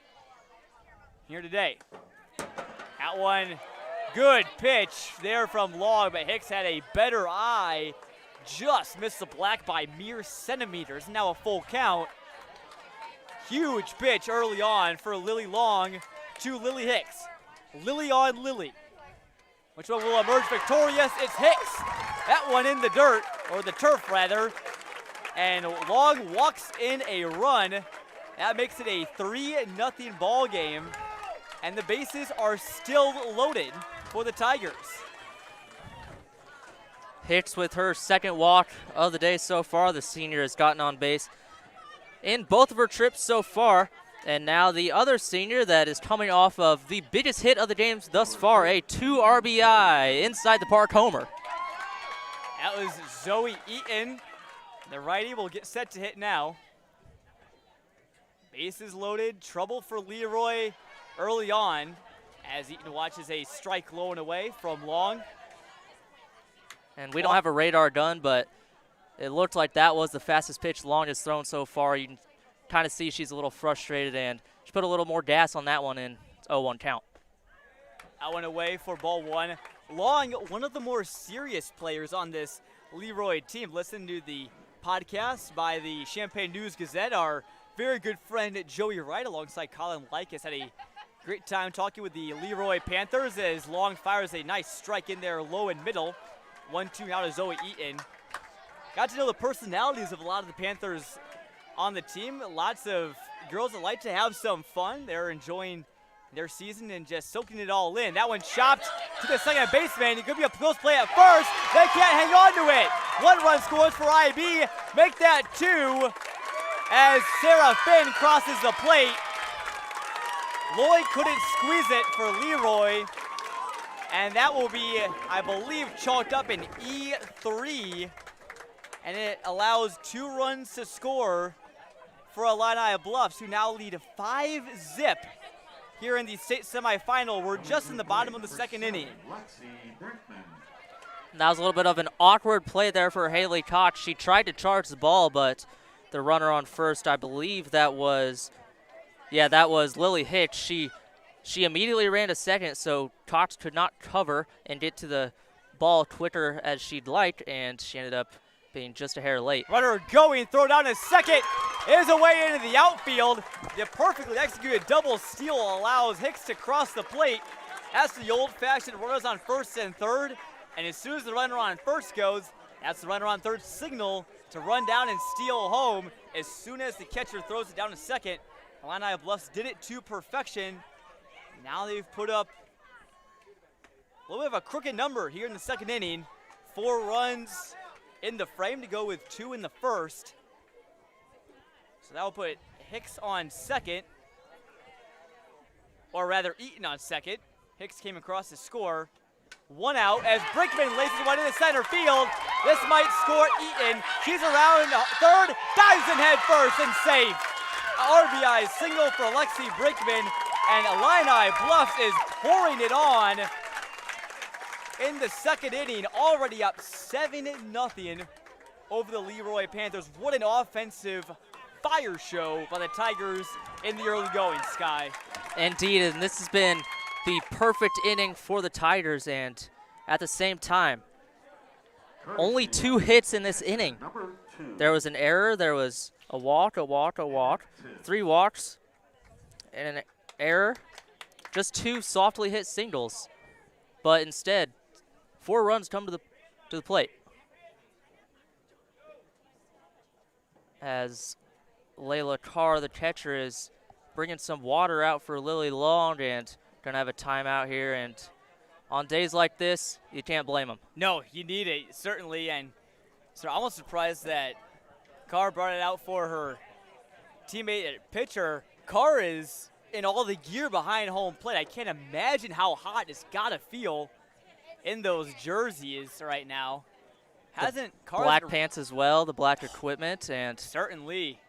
here today. That one, good pitch there from Long, but Hicks had a better eye. Just missed the black by mere centimeters. Now a full count. Huge pitch early on for Lily Long to Lily Hicks. Lily on Lily. Which one will emerge victorious? It's Hicks. That one in the dirt, or the turf rather. And Long walks in a run. That makes it a 3-0 ball game. And the bases are still loaded for the Tigers. Hicks with her second walk of the day so far. The senior has gotten on base in both of her trips so far. And now the other senior that is coming off of the biggest hit of the games thus far, a 2 RBI inside the park homer. That was Zoe Eaton. The righty will get set to hit now. Bases loaded, trouble for Leroy early on as Eaton watches a strike low and away from Long. And we don't have a radar gun, but it looked like that was the fastest pitch Long has thrown so far. You can kind of see she's a little frustrated, and she put a little more gas on that one, and it's 0-1 count. That one away for ball one. Long, one of the more serious players on this Leroy team. Listen to the podcast by the Champaign News-Gazette. Our very good friend Joey Wright alongside Colin Likas had a great time talking with the Leroy Panthers as Long fires a nice strike in there low and middle. 1-2 now to Zoe Eaton. Got to know the personalities of a lot of the Panthers on the team. Lots of girls that like to have some fun. They're enjoying their season and just soaking it all in. That one chopped to the second baseman. It could be a close play at first. They can't hang on to it. 1 run scores for IB. Make that 2 as Sarah Finn crosses the plate. Lloyd couldn't squeeze it for Leroy. And that will be, I believe, chalked up in E3. And it allows 2 runs to score for Illini Bluffs, who now lead 5-0 here in the state semifinal. We're just in the bottom of the second inning. That was a little bit of an awkward play there for Haley Cox. She tried to charge the ball, but the runner on first, I believe that was Lily Hicks. She immediately ran to second, so Cox could not cover and get to the ball quicker as she'd like, and she ended up being just a hair late. Runner going, throw down to second, is away into the outfield. The perfectly executed double steal allows Hicks to cross the plate. That's the old-fashioned runners on first and third, and as soon as the runner on first goes, that's the runner on third signal to run down and steal home. As soon as the catcher throws it down to second, Illini Bluffs did it to perfection. Now they've put up a little bit of a crooked number here in the second inning. 4 runs in the frame to go with 2 in the first. So that will put Hicks on second, or rather Eaton on second. Hicks came across to score. 1 out as Brickman laces one into center field. This might score Eaton. She's around third, dives in head first and safe. RBI single for Lexi Brickman, and Illini Bluffs is pouring it on in the second inning, already up 7-0 over the Leroy Panthers. What an offensive fire show by the Tigers in the early going, Skye. Indeed, and this has been the perfect inning for the Tigers, and at the same time, only 2 hits in this inning. There was an error, there was a walk, 3 walks, and an error, just 2 softly hit singles. But instead, 4 runs come to the plate. As Layla Carr, the catcher, is bringing some water out for Lily Long, and gonna have a timeout here. And on days like this, you can't blame them. No, you need it, certainly. And so I'm almost surprised that Carr brought it out for her teammate pitcher. Carr is in all the gear behind home plate. I can't imagine how hot it's gotta feel in those jerseys right now. Hasn't Carr black pants as well, the black equipment, and certainly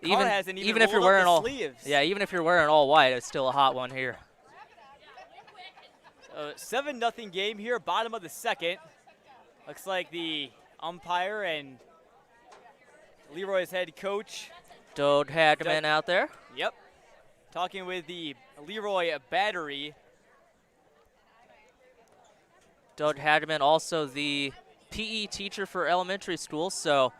even hasn't even if you're wearing all sleeves. Yeah, even if you're wearing all white, it's still a hot one here. 7-0 game here, bottom of the second. Looks like the umpire and Leroy's head coach Doug Hageman out there. Yep. Talking with the Leroy battery. Doug Hageman, also the PE teacher for elementary school, so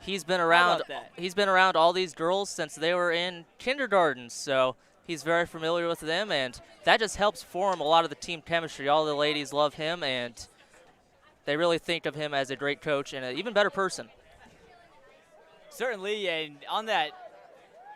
he's been around. He's been around all these girls since they were in kindergarten. So He's very familiar with them, and that just helps form a lot of the team chemistry. All the ladies love him, and they really think of him as a great coach and an even better person. Certainly, and on that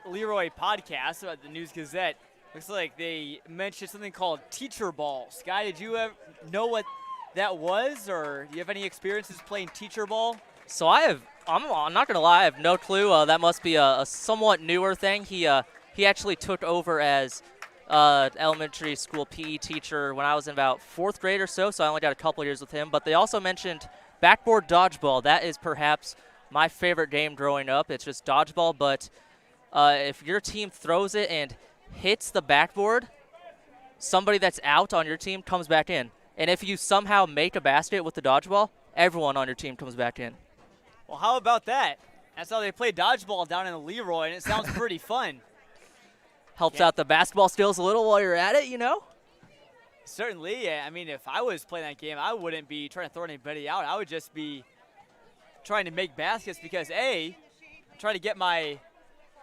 Leroy podcast about the News Gazette, looks like they mentioned something called teacher ball. Skye, did you ever know what that was, or do you have any experiences playing teacher ball? So I'm not going to lie, I have no clue. That must be a somewhat newer thing. He actually took over as elementary school PE teacher when I was in about 4th grade or so I only got a couple years with him. But they also mentioned backboard dodgeball. That is perhaps my favorite game growing up. It's just dodgeball, but if your team throws it and hits the backboard, somebody that's out on your team comes back in. And if you somehow make a basket with the dodgeball, everyone on your team comes back in. Well, how about that? That's how they play dodgeball down in the Leroy, and it sounds pretty fun. Helps out the basketball skills a little while you're at it, you know? Certainly. I mean, if I was playing that game, I wouldn't be trying to throw anybody out. I would just be trying to make baskets because, A, I'm trying to get my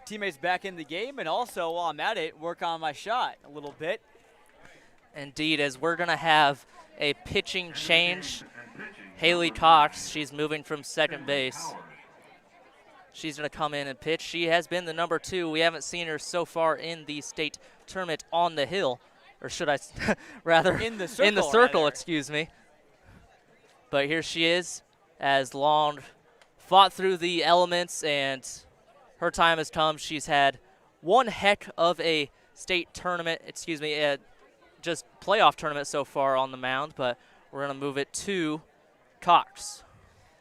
teammates back in the game, and also, while I'm at it, work on my shot a little bit. Indeed, as we're going to have a pitching change. Haley Cox, she's moving from second base. She's going to come in and pitch. She has been the number 2. We haven't seen her so far in the state tournament on the hill, or should I rather in the circle, rather. Excuse me. But here she is, as Long fought through the elements, and her time has come. She's had one heck of a state tournament, just playoff tournament so far on the mound, but we're going to move it to Cox.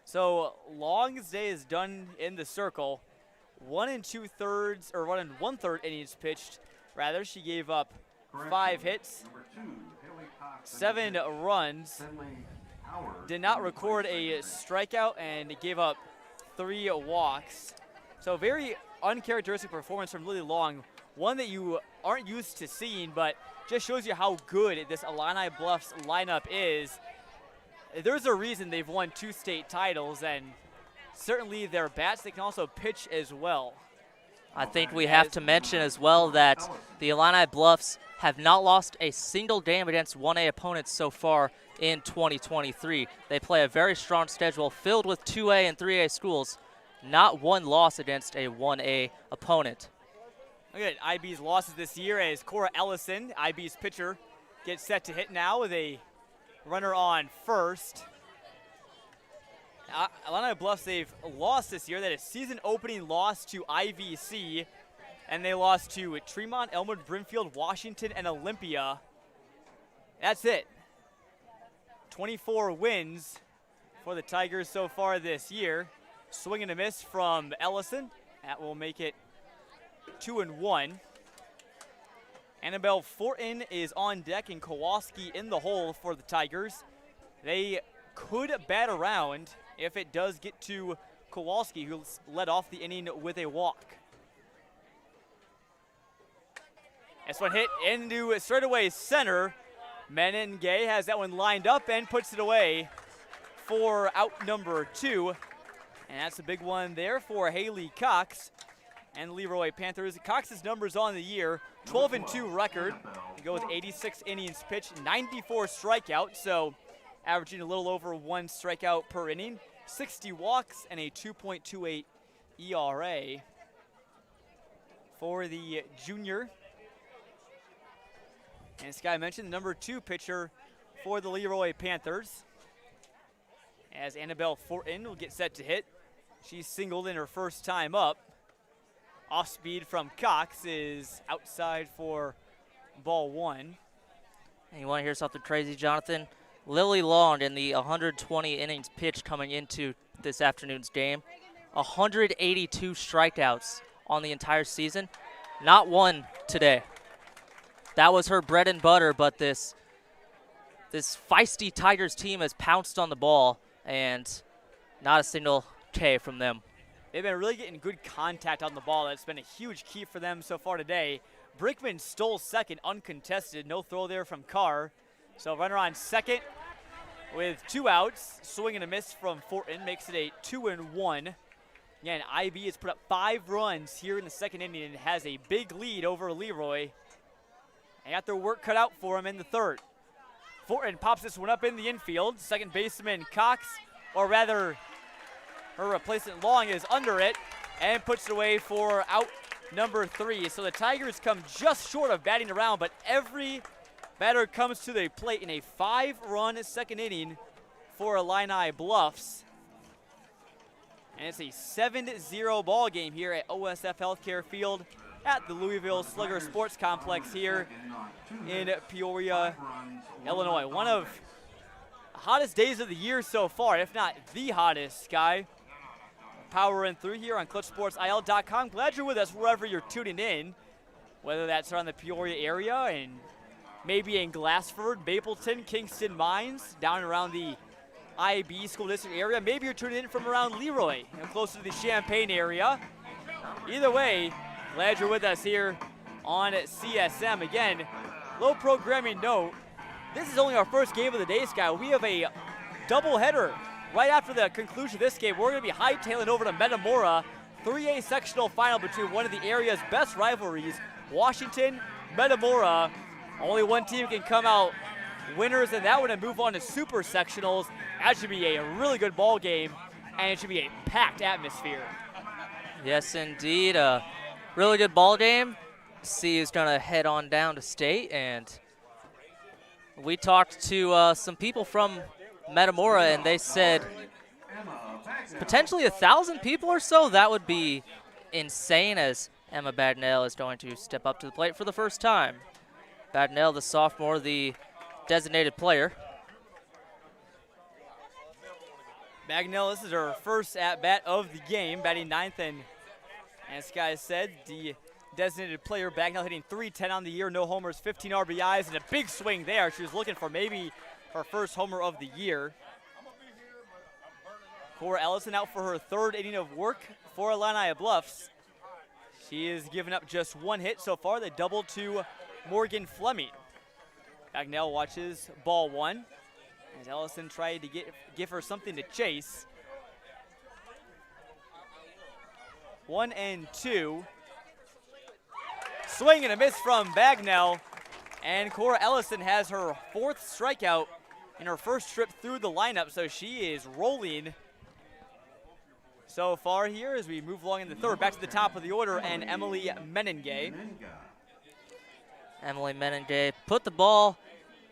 So Long's day is done in the circle. 1 2/3 or 1 1/3 innings pitched. Rather, she gave up 5 hits, 7 runs, did not record a strikeout, and gave up 3 walks. So very uncharacteristic performance from Lily Long. One that you aren't used to seeing, but just shows you how good this Illini Bluffs lineup is. There's a reason they've won 2 state titles, and certainly their bats, they can also pitch as well. I think we have to mention as well that the Illini Bluffs have not lost a single game against 1A opponents so far in 2023. They play a very strong schedule filled with 2A and 3A schools. Not one loss against a 1A opponent. Look at IB's losses this year as Cora Ellison, IB's pitcher, gets set to hit now with a runner on first. Illini Bluffs, they've lost this year. That is season opening loss to IVC, and they lost to Tremont, Elmwood, Brimfield, Washington, and Olympia. That's it. 24 wins for the Tigers so far this year. Swing and a miss from Ellison. That will make it 2-1. Annabelle Fortin is on deck, and Kowalski in the hole for the Tigers. They could bat around if it does get to Kowalski, who led off the inning with a walk. This one hit into straightaway center. Menon Gay has that one lined up and puts it away for out number 2. And that's a big one there for Haley Cox and Leroy Panthers. Cox's numbers on the year, 12-2 record. They go with 86 innings pitched, 94 strikeouts, so averaging a little over 1 strikeout per inning, 60 walks, and a 2.28 ERA for the junior. And Skye mentioned the number 2 pitcher for the Leroy Panthers, as Annabelle Fortin will get set to hit. She's singled in her first time up. Off speed from Cox is outside for ball 1. And you want to hear something crazy, Jonathan? Lily Long in the 120 innings pitched coming into this afternoon's game. 182 strikeouts on the entire season. Not one today. That was her bread and butter, but this feisty Tigers team has pounced on the ball, and not a single K from them. They've been really getting good contact on the ball. That's been a huge key for them so far today. Brickman stole second, uncontested. No throw there from Carr. So runner on second with 2 outs. Swing and a miss from Fortin makes it a 2-1. Again, IB has put up 5 runs here in the second inning and has a big lead over Leroy They got their work cut out for him in the third. Fortin pops this one up in the infield. Second baseman Cox, or rather her replacement Long, is under it and puts it away for out number 3. So the Tigers come just short of batting around, but every batter comes to the plate in a 5-run second inning for Illini Bluffs. And it's a 7-0 ball game here at OSF Healthcare Field at the Louisville Slugger Sports Complex here in Peoria, Illinois. One of the hottest days of the year so far, if not the hottest, Skye. Powering through here on ClutchSportsIL.com. Glad you're with us wherever you're tuning in, whether that's around the Peoria area and maybe in Glassford, Mapleton, Kingston Mines, down around the IB School District area. Maybe you're tuning in from around Leroy and closer to the Champaign area. Either way, glad you're with us here on CSM. Again, low programming note, this is only our first game of the day, Skye. We have a doubleheader right after the conclusion of this game. We're going to be hightailing over to Metamora, 3A sectional final between one of the area's best rivalries, Washington, Metamora. Only one team can come out winners in that one and move on to super sectionals. That should be a really good ball game, and it should be a packed atmosphere. Yes, indeed. A really good ball game. C is going to head on down to state, and we talked to some people from Metamora, and they said potentially 1,000 people or so. That would be insane, as Emma Badnell is going to step up to the plate for the first time. Badnell, the sophomore, the designated player. Bagnell, this is her first at-bat of the game, batting ninth, and as Skye said, the designated player, Bagnell, hitting .310 on the year, no homers, 15 RBIs, and a big swing there. She was looking for maybe her first homer of the year. Cora Ellison out for her third inning of work for Illini Bluffs. She has given up just one hit so far. They doubled to Morgan Fleming. Bagnell watches ball one as Ellison tried to give her something to chase. 1-2. Swing and a miss from Bagnell. And Cora Ellison has her 4th strikeout in her first trip through the lineup, so she is rolling so far here as we move along in the third. Back to the top of the order, and Emily Meningay. Emily Meningay put the ball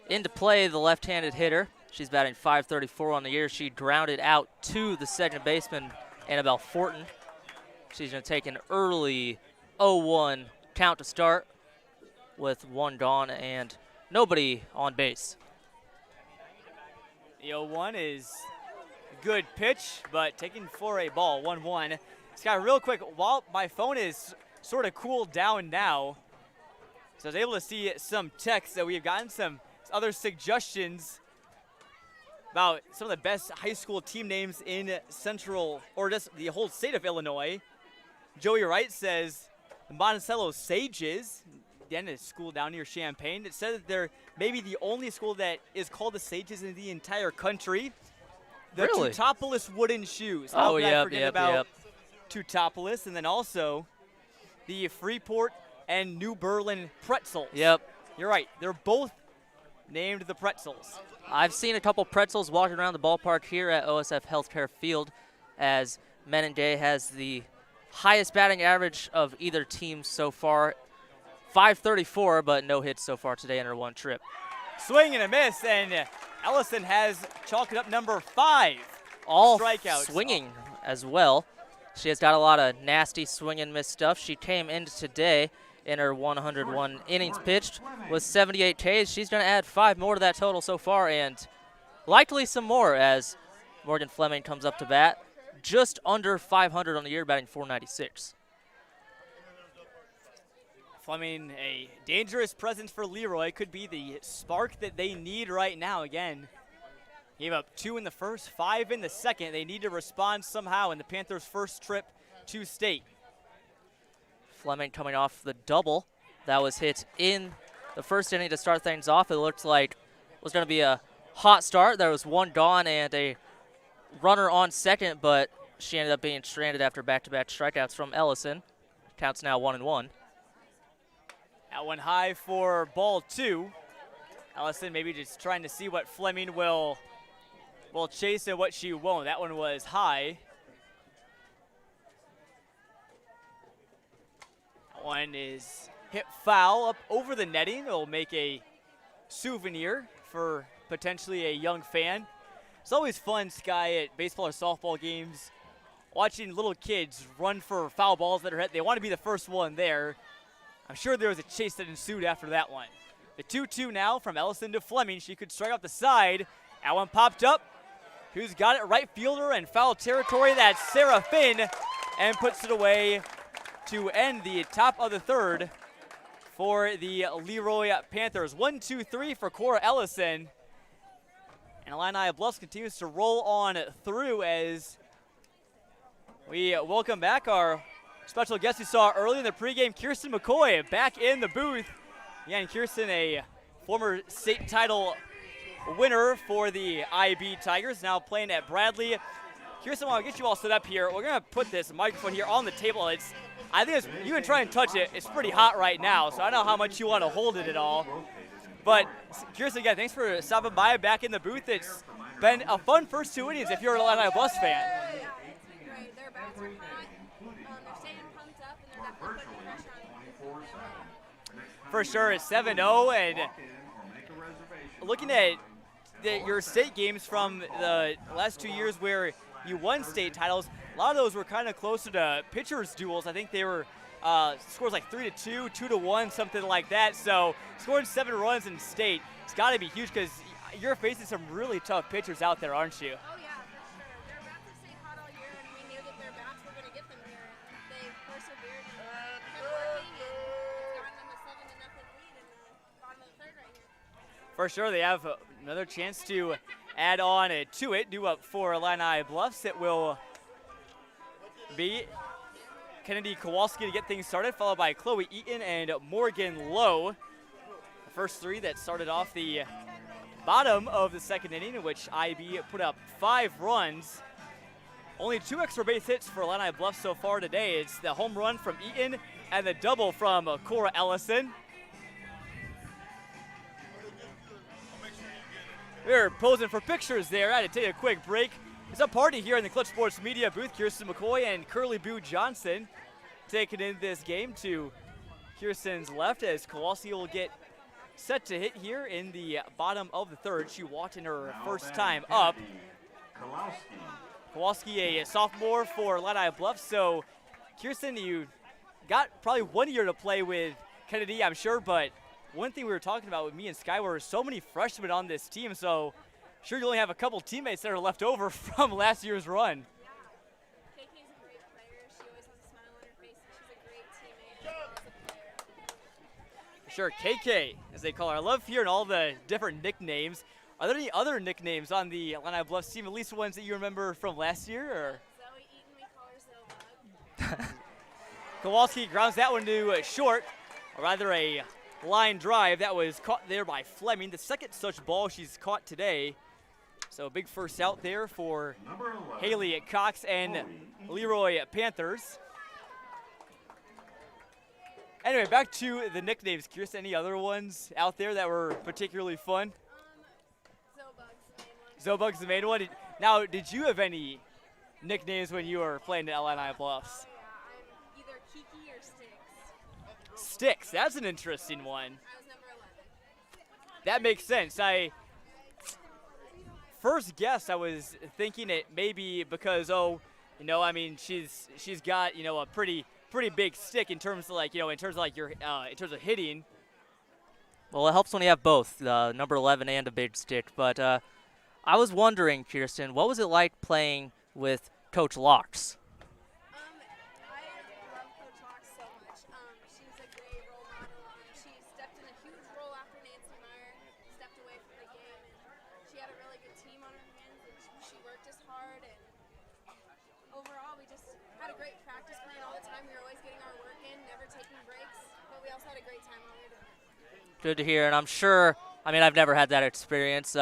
into play, the left-handed hitter. She's batting .534 on the year. She grounded out to the second baseman, Annabelle Fortin. She's going to take an early 0-1 count to start with one gone and nobody on base. The 0-1 is a good pitch, but taken for a ball, 1-1. Skye, real quick, while my phone is sort of cooled down now, so I was able to see some texts that we have gotten, some other suggestions about some of the best high school team names in Central, or just the whole state of Illinois. Joey Wright says the Monticello Sages, again, a school down near Champaign. It says that they're maybe the only school that is called the Sages in the entire country. The Really? Tutopolis Wooden Shoes. Oh, How could I forget yep. about Tutopolis? And then also the Freeport and New Berlin Pretzels. Yep. You're right. They're both named the Pretzels. I've seen a couple pretzels walking around the ballpark here at OSF Healthcare Field, as Meningay has the highest batting average of either team so far. .534, but no hits so far today in her one trip. Swing and a miss, and Ellison has chalked up number 5. All strikeouts. swinging as well. She has got a lot of nasty swing and miss stuff. She came into today in her 101 innings pitched with 78 Ks. She's going to add 5 more to that total so far, and likely some more as Morgan Fleming comes up to bat. Just under 500 on the year, batting .496. Fleming, a dangerous presence for Leroy, could be the spark that they need right now. Again, gave up 2 in the first, 5 in the second. They need to respond somehow in the Panthers' first trip to state. Fleming coming off the double that was hit in the first inning to start things off. It looked like it was going to be a hot start. There was one gone and a runner on second, but she ended up being stranded after back-to-back strikeouts from Ellison. Counts now 1-1. That one high for ball 2. Ellison maybe just trying to see what Fleming will chase and what she won't. That one was high. That one is hit foul up over the netting. It'll make a souvenir for potentially a young fan. It's always fun, Skye, at baseball or softball games, watching little kids run for foul balls that are hit. They want to be the first one there. I'm sure there was a chase that ensued after that one. The 2-2 now from Ellison to Fleming. She could strike off the side. That one popped up. Who's got it? Right fielder in foul territory. That's Sarah Finn, and puts it away to end the top of the third for the Leroy Panthers. 1-2-3 for Cora Ellison. And Illini Bluffs continues to roll on through as we welcome back our special guest you saw early in the pregame, Kierston McCoy, back in the booth. Again, Kierston, a former state title winner for the IB Tigers, now playing at Bradley. Kierston, while I get you all set up here, we're going to put this microphone here on the table. I think you can try and touch it. It's pretty hot right now, so I don't know how much you want to hold it at all. But Kierston, again, thanks for stopping by back in the booth. It's been a fun first 2 innings if you're an Illini Bluffs fan. Yeah, it's been great. Their bats are hot. They're staying pumped up, and they're definitely putting pressure on. For sure, it's 7-0, and looking at your state games from the last 2 years where you won state titles, a lot of those were kind of closer to pitchers' duels. I think they were scores like 3-2, 2-1, something like that. So scoring 7 runs in state, it's got to be huge because you're facing some really tough pitchers out there, aren't you? Oh, yeah, for sure. Their bats have stayed hot all year, and we knew that their bats were going to get them here. They persevered and kept working, and it's gotten them a 7-0 lead in the bottom of the third right here. For sure, they have another chance to add on to it, due up for Illini Bluffs. It will be Kennedy Kowalski to get things started, followed by Chloe Eaton and Morgan Lowe. The first 3 that started off the bottom of the second inning, in which IB put up 5 runs. Only 2 extra base hits for Illini Bluffs so far today. It's the home run from Eaton and the double from Cora Ellison. We're posing for pictures there. I had to take a quick break. It's a party here in the Clutch Sports Media booth. Kierston McCoy and Curly Boo Johnson taking in this game to Kierston's left as Kowalski will get set to hit here in the bottom of the third. She walked in her first time up. Kowalski, a sophomore for Illini Bluffs. So, Kierston, you got probably 1 year to play with Kennedy, I'm sure, but one thing we were talking about with me and Skye were so many freshmen on this team, so sure you only have a couple teammates that are left over from last year's run. Yeah. KK's a great player. She always has a smile on her face, and she's a great teammate as a player. Sure, KK, as they call her. I love hearing all the different nicknames. Are there any other nicknames on the Illini Bluffs team, at least ones that you remember from last year? Or? Zoe Eaton, we call her Zoe. Kowalski grounds that one to short, or rather a line drive that was caught there by Fleming, the second such ball she's caught today. So big first out there for Haley Cox and Leroy Panthers. Anyway, back to the nicknames. Kierston, any other ones out there that were particularly fun? Zobug's the main one. Zobug's the main one. Now, did you have any nicknames when you were playing at Illini Bluffs? Oh, yeah. I'm either Kiki or Sticks. Sticks, that's an interesting one. I was number 11. That makes sense. First guess, I was thinking it maybe because, she's got, a pretty big stick in terms of in terms of hitting. Well, it helps when you have both, number 11 and a big stick. But I was wondering, Kierston, what was it like playing with Coach Locks? I love Coach Locks so much. She's a great role model. She stepped in a huge role after Nancy Meyer stepped away from the game, and she had a really good team on her hands, and she worked as hard. And overall, we just had a great practice plan all the time. We were always getting our work in, never taking breaks, but we also had a great time while we were doing it. Good to hear, and I'm sure, I've never had that experience.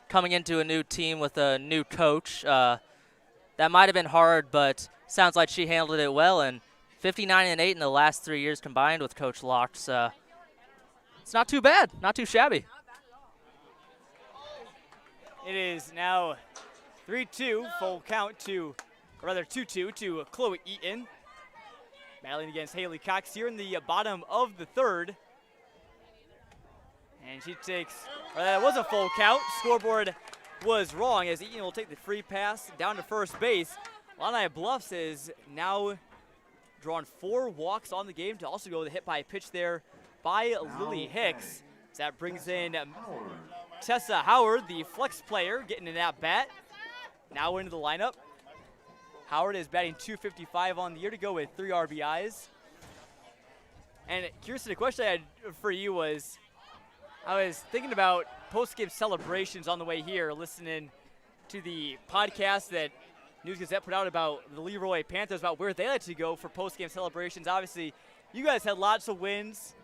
Coming into a new team with a new coach, that might have been hard, but sounds like she handled it well. And 59-8 in the last 3 years combined with Coach Locks. It's not too bad, not too shabby. Not bad at all. It is now 3-2, full count to, or rather 2-2 to Chloe Eaton. Battling against Haley Cox here in the bottom of the third. And she takes, or that was a full count. Scoreboard was wrong as Eaton will take the free pass down to first base. Illini Bluffs is now drawn 4 walks on the game to also go with a hit by pitch there by Lily Hicks. So that brings in Tessa Howard, the flex player, getting an at-bat. Now into the lineup. Howard is batting .255 on the year to go with 3 RBIs. And Kierston, the question I had for you was, I was thinking about post-game celebrations on the way here, listening to the podcast that News Gazette put out about the Leroy Panthers, about where they like to go for post-game celebrations. Obviously, you guys had lots of wins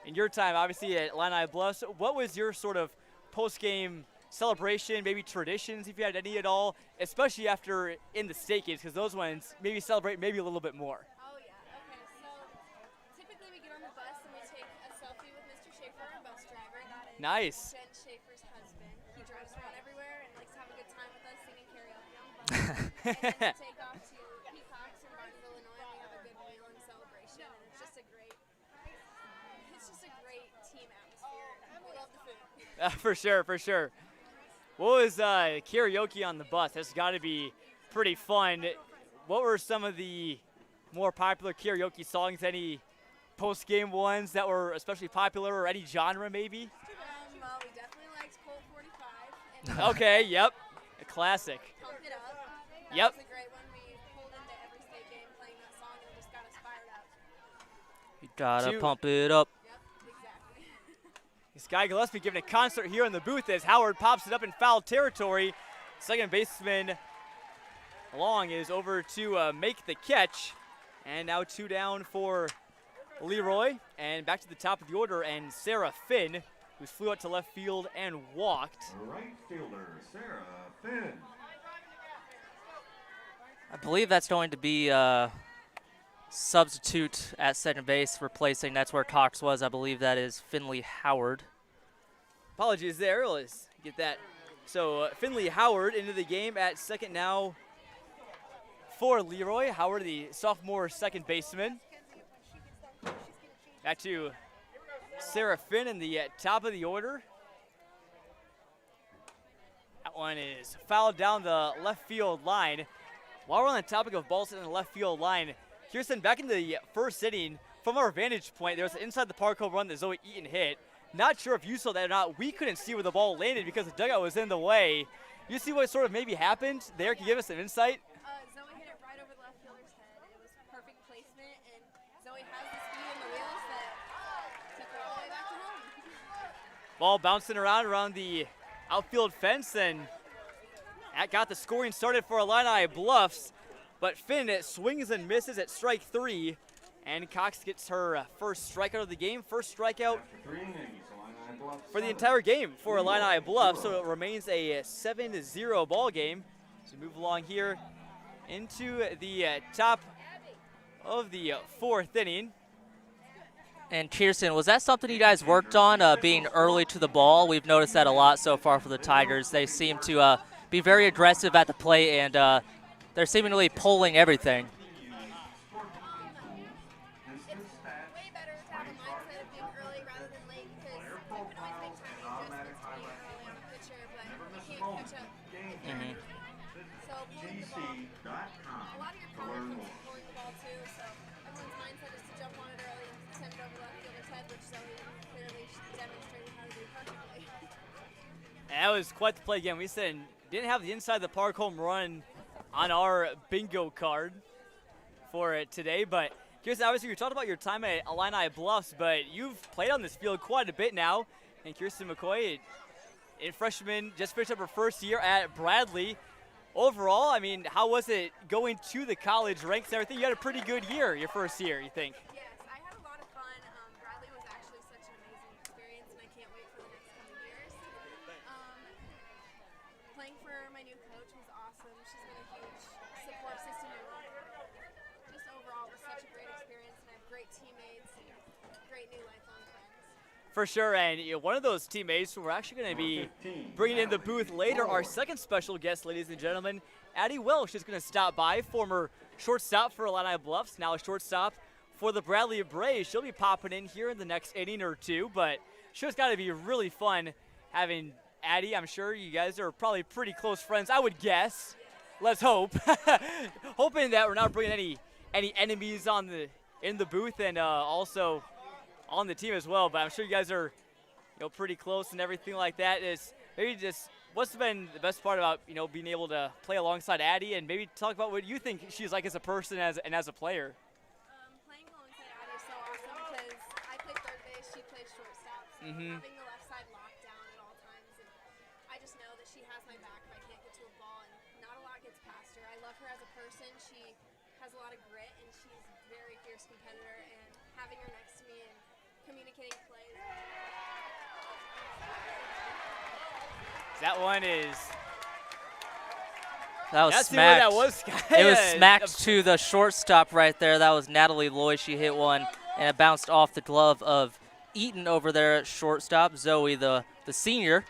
in your time, obviously, at Illini Bluffs. What was your sort of post-game celebration, maybe traditions, if you had any at all, especially after in the state games, because those ones maybe celebrate maybe a little bit more? Oh, yeah. Okay, so typically we get on the bus and we take a selfie with Mr. Schaefer, our bus driver. That is Nice. Jen Schaefer's husband. He drives around everywhere and likes to have a good time with us singing karaoke on the bus. And then we take off to Peacocks in Martinville, Illinois, and we have a good meal and celebration, and it's just a great team atmosphere. We love the food. For sure, for sure. What was karaoke on the bus? That's got to be pretty fun. What were some of the more popular karaoke songs? Any post-game ones that were especially popular, or any genre maybe? Well, we definitely liked Colt 45. And Okay, yep, a classic. Pump It Up. That Yep. was a great one. We pulled into every state game playing that song, and it just got us fired up. You gotta Two. pump it up. Yep, exactly. Skye Gillespie giving a concert here in the booth as Howard pops it up in foul territory. Second baseman Long is over to make the catch. And now 2 down for Leroy. And back to the top of the order, and Sarah Finn, who flew out to left field and walked. Right fielder, Sarah Finn. I believe that's going to be substitute at second base, replacing, that's where Cox was. I believe that is Finley Howard. Apologies there. Let's get that. So Finley Howard into the game at second now for Leroy. Howard, the sophomore second baseman. Back to Sarah Finn in the top of the order. That one is fouled down the left field line. While we're on the topic of balls in the left field line, Kierston, back in the first inning, from our vantage point, there was an inside the park home run that Zoe Eaton hit. Not sure if you saw that or not. We couldn't see where the ball landed because the dugout was in the way. You see what sort of maybe happened there? Can you give us some insight? Zoe hit it right over the left fielder's head. It was perfect placement, and Zoe has the speed and the wheels that took her all the way back to home. Ball bouncing around the outfield fence, and that got the scoring started for Illini Bluffs. But Finn swings and misses at strike 3, and Cox gets her first strikeout of the game, first strikeout After 3 innings, Illini Bluffs for the 7, entire game for Illini Bluffs, so it remains a 7-0 ball game. So move along here into the top of the 4th inning. And Kierston, was that something you guys worked on, being early to the ball? We've noticed that a lot so far for the Tigers. They seem to be very aggressive at the plate, and they're seemingly pulling everything. It's way better to have a mindset of being early rather than late, because you can always make timing adjustments to being early on the pitcher, but you can't catch up. So pulling the ball, a lot of your power comes from pulling the ball too, so everyone's mindset is to jump on it early and send it over the left fielder's head, which Zoe clearly demonstrated how to do perfectly. And that was quite the play again. We said didn't have the inside the park home run on our bingo card for it today, but Kierston, obviously you talked about your time at Illini Bluffs, but you've played on this field quite a bit now. And Kierston McCoy, a freshman, just finished up her first year at Bradley. Overall, I mean, how was it going to the college ranks and everything? You had a pretty good year your first year, you think? Yes, I had a lot of fun. Bradley was actually such an amazing experience, and I can't wait for the next coming years. Playing for my new coach was awesome. She's been a huge support system, and just overall it was such a great experience, and I have great teammates and great new lifelong friends. For sure, and one of those teammates who we're actually going to be bringing in the booth later, our second special guest, ladies and gentlemen, Addie Welsh is going to stop by, former shortstop for Illini Bluffs, now a shortstop for the Bradley Braves. She'll be popping in here in the next inning or two, but sure it's got to be really fun having Addie. I'm sure you guys are probably pretty close friends, I would guess. Let's hope. Hoping that we're not bringing any enemies in the booth and also on the team as well, but I'm sure you guys are, pretty close and everything like that. Is maybe just what's been the best part about, being able to play alongside Addie, and maybe talk about what you think she's like as a person and as a player. Playing alongside Addie is so awesome because I play third base, she plays shortstop, so having the left side locked down at all times, and I just know that she has my back if I can't get to a ball, and not a lot gets past her. I love her as a person. She has a lot of grit, and she's a very fierce competitor, and having her next to me and communicating plays. That one is. That was That's smacked. That was. It was smacked to the shortstop right there. That was Natalie Lloyd. She hit one, and it bounced off the glove of Eaton over there at shortstop. Zoe, the senior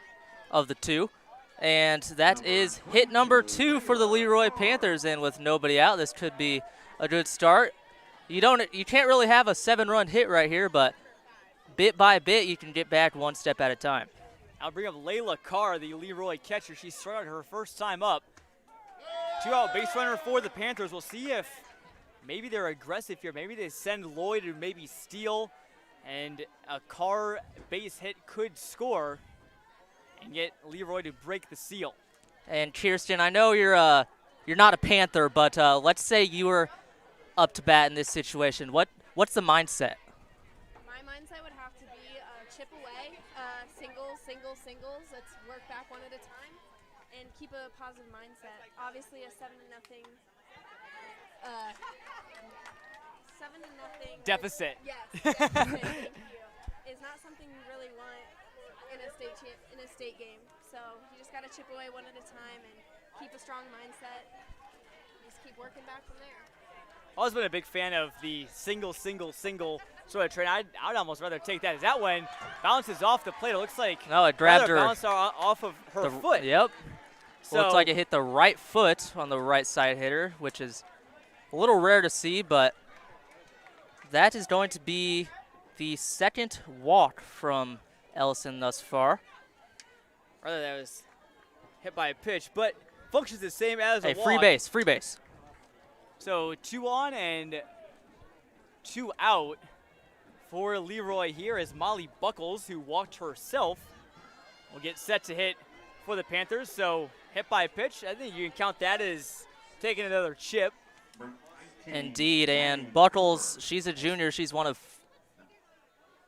of the two. And that is hit number 2 for the Leroy Panthers. And with nobody out, this could be a good start. You can't really have a 7-run hit right here, but bit by bit, you can get back one step at a time. I'll bring up Layla Carr, the Leroy catcher. She struck out her first time up. 2-out base runner for the Panthers. We'll see if maybe they're aggressive here. Maybe they send Lloyd to maybe steal, and a Carr base hit could score and get Leroy to break the seal. And Kierston, I know you're not a Panther, but let's say you were up to bat in this situation. What's the mindset? My mindset would have to be chip away, singles. Let's work back one at a time and keep a positive mindset. Obviously, a 7-0 deficit. Yes, deficit, thank you. Is not something you really want in a state game. So you just got to chip away one at a time and keep a strong mindset. Just keep working back from there. I've always been a big fan of the single sort of train. I'd almost rather take that. As that one bounces off the plate, it looks like No, it grabbed her. Bounced off of her foot. Yep. So Looks like it hit the right foot on the right side hitter, which is a little rare to see, but that is going to be the second walk from Ellison thus far. Rather, that was hit by a pitch, but functions the same as a walk. Free base. So 2 on and 2 out for Leroy here as Molly Buckles, who walked herself, will get set to hit for the Panthers. So hit by a pitch, I think you can count that as taking another chip. Indeed, and Buckles, she's a junior. She's one of,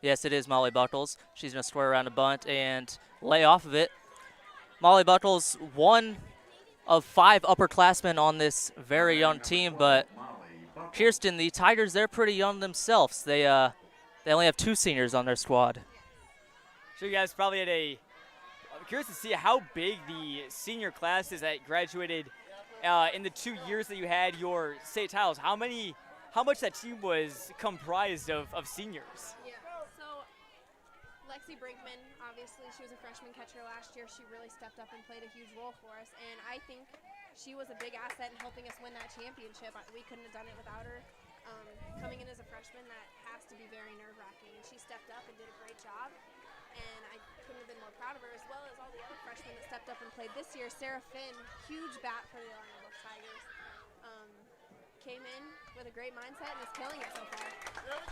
yes, it is Molly Buckles. She's going to square around a bunt and lay off of it. Molly Buckles, one of 5 upperclassmen on this very young team, but Kierston, the Tigers, they're pretty young themselves. They only have 2 seniors on their squad. Sure, you guys probably I'm curious to see how big the senior class is that graduated in the 2 years that you had your state titles. How much that team was comprised of seniors? Yeah. So Lexi Brinkman, obviously, she was a freshman catcher last year. She really stepped up and played a huge role for us, and I think she was a big asset in helping us win that championship. We couldn't have done it without her. Coming in as a freshman, that has to be very nerve-wracking, and she stepped up and did a great job, and I couldn't have been more proud of her, as well as all the other freshmen that stepped up and played this year. Sarah Finn, huge bat for the Illini Bluffs Tigers, came in with a great mindset and is killing it so far.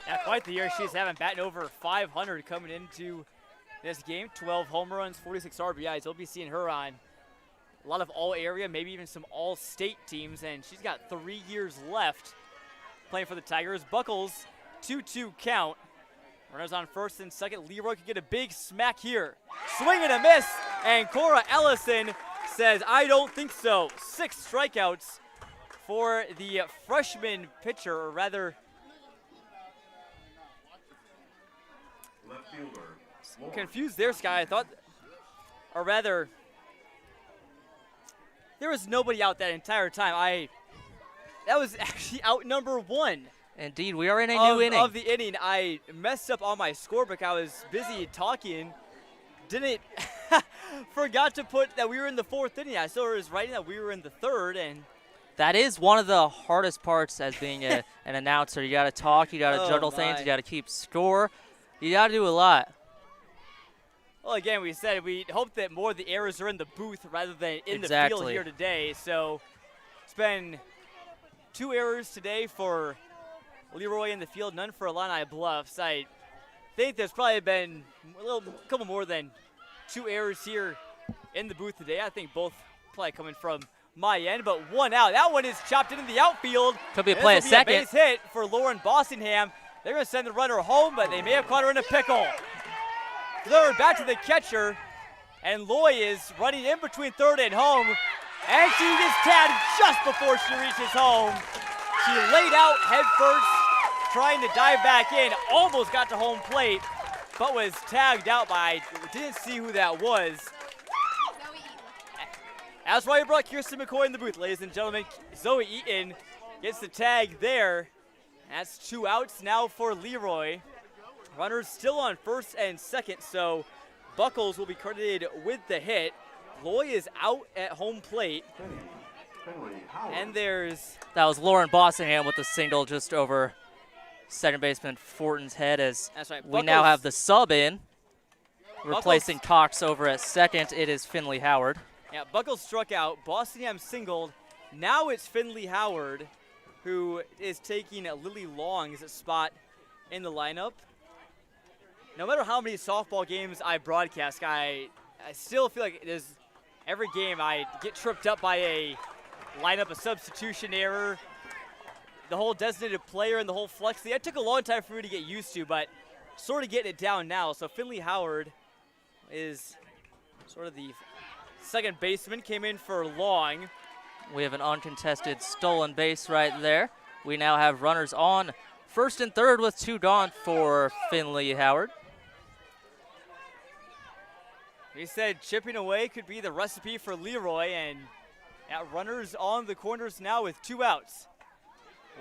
Yeah, quite the year she's having, batting over 500 coming into this game. 12 home runs, 46 RBIs. We'll be seeing her on a lot of all-area, maybe even some all-state teams, and she's got 3 years left playing for the Tigers. Buckles, 2-2 count. Runners on first and second. Leroy could get a big smack here. Swing and a miss, and Cora Ellison says, I don't think so. 6 strikeouts for the freshman pitcher, or rather, Left fielder. confused there, Skye. I thought, or rather, there was nobody out that entire time. That was actually out number 1. Indeed, we are in a new inning. Of the inning. I messed up on my scorebook. I was busy talking. Didn't forgot to put that we were in the 4th inning. I saw it was writing that we were in the 3rd, and that is one of the hardest parts as being an announcer. You got to talk, you got to juggle things, you got to keep score, you got to do a lot. Well, again, we said we hope that more of the errors are in the booth rather than in the field here today. So it's been 2 errors today for Leroy in the field, none for Illini Bluffs. I think there's probably been a couple more than 2 errors here in the booth today. I think both probably coming from my end, but 1 out. That one is chopped into the outfield. Could be a play a second. A base hit for Lauren Bossingham. They're going to send the runner home, but they may have caught her in a pickle. Third back to the catcher, and Loy is running in between 3rd and home, and she gets tagged just before she reaches home. She laid out head first, trying to dive back in, almost got to home plate, but was tagged out by, didn't see who that was. That's why we brought Kierston McCoy in the booth, ladies and gentlemen. Zoe Eaton gets the tag there. That's 2 outs now for Leroy. Runners still on 1st and 2nd, so Buckles will be credited with the hit. Loy is out at home plate. And that was Lauren Bossingham with the single just over second baseman Fortin's head as we now have the sub in. Replacing Cox over at 2nd, it is Finley Howard. Yeah, Buckles struck out, Bossingham singled. Now it's Finley Howard who is taking Lily Long's spot in the lineup. No matter how many softball games I broadcast, I still feel like every game I get tripped up by a lineup, a substitution error, the whole designated player and the whole flex thing. It took a long time for me to get used to, but sort of getting it down now. So Finley Howard is sort of the second baseman, came in for Long. We have an uncontested stolen base right there. We now have runners on 1st and 3rd with 2 gone for Finley Howard. He said chipping away could be the recipe for Leroy, and runners on the corners now with 2 outs.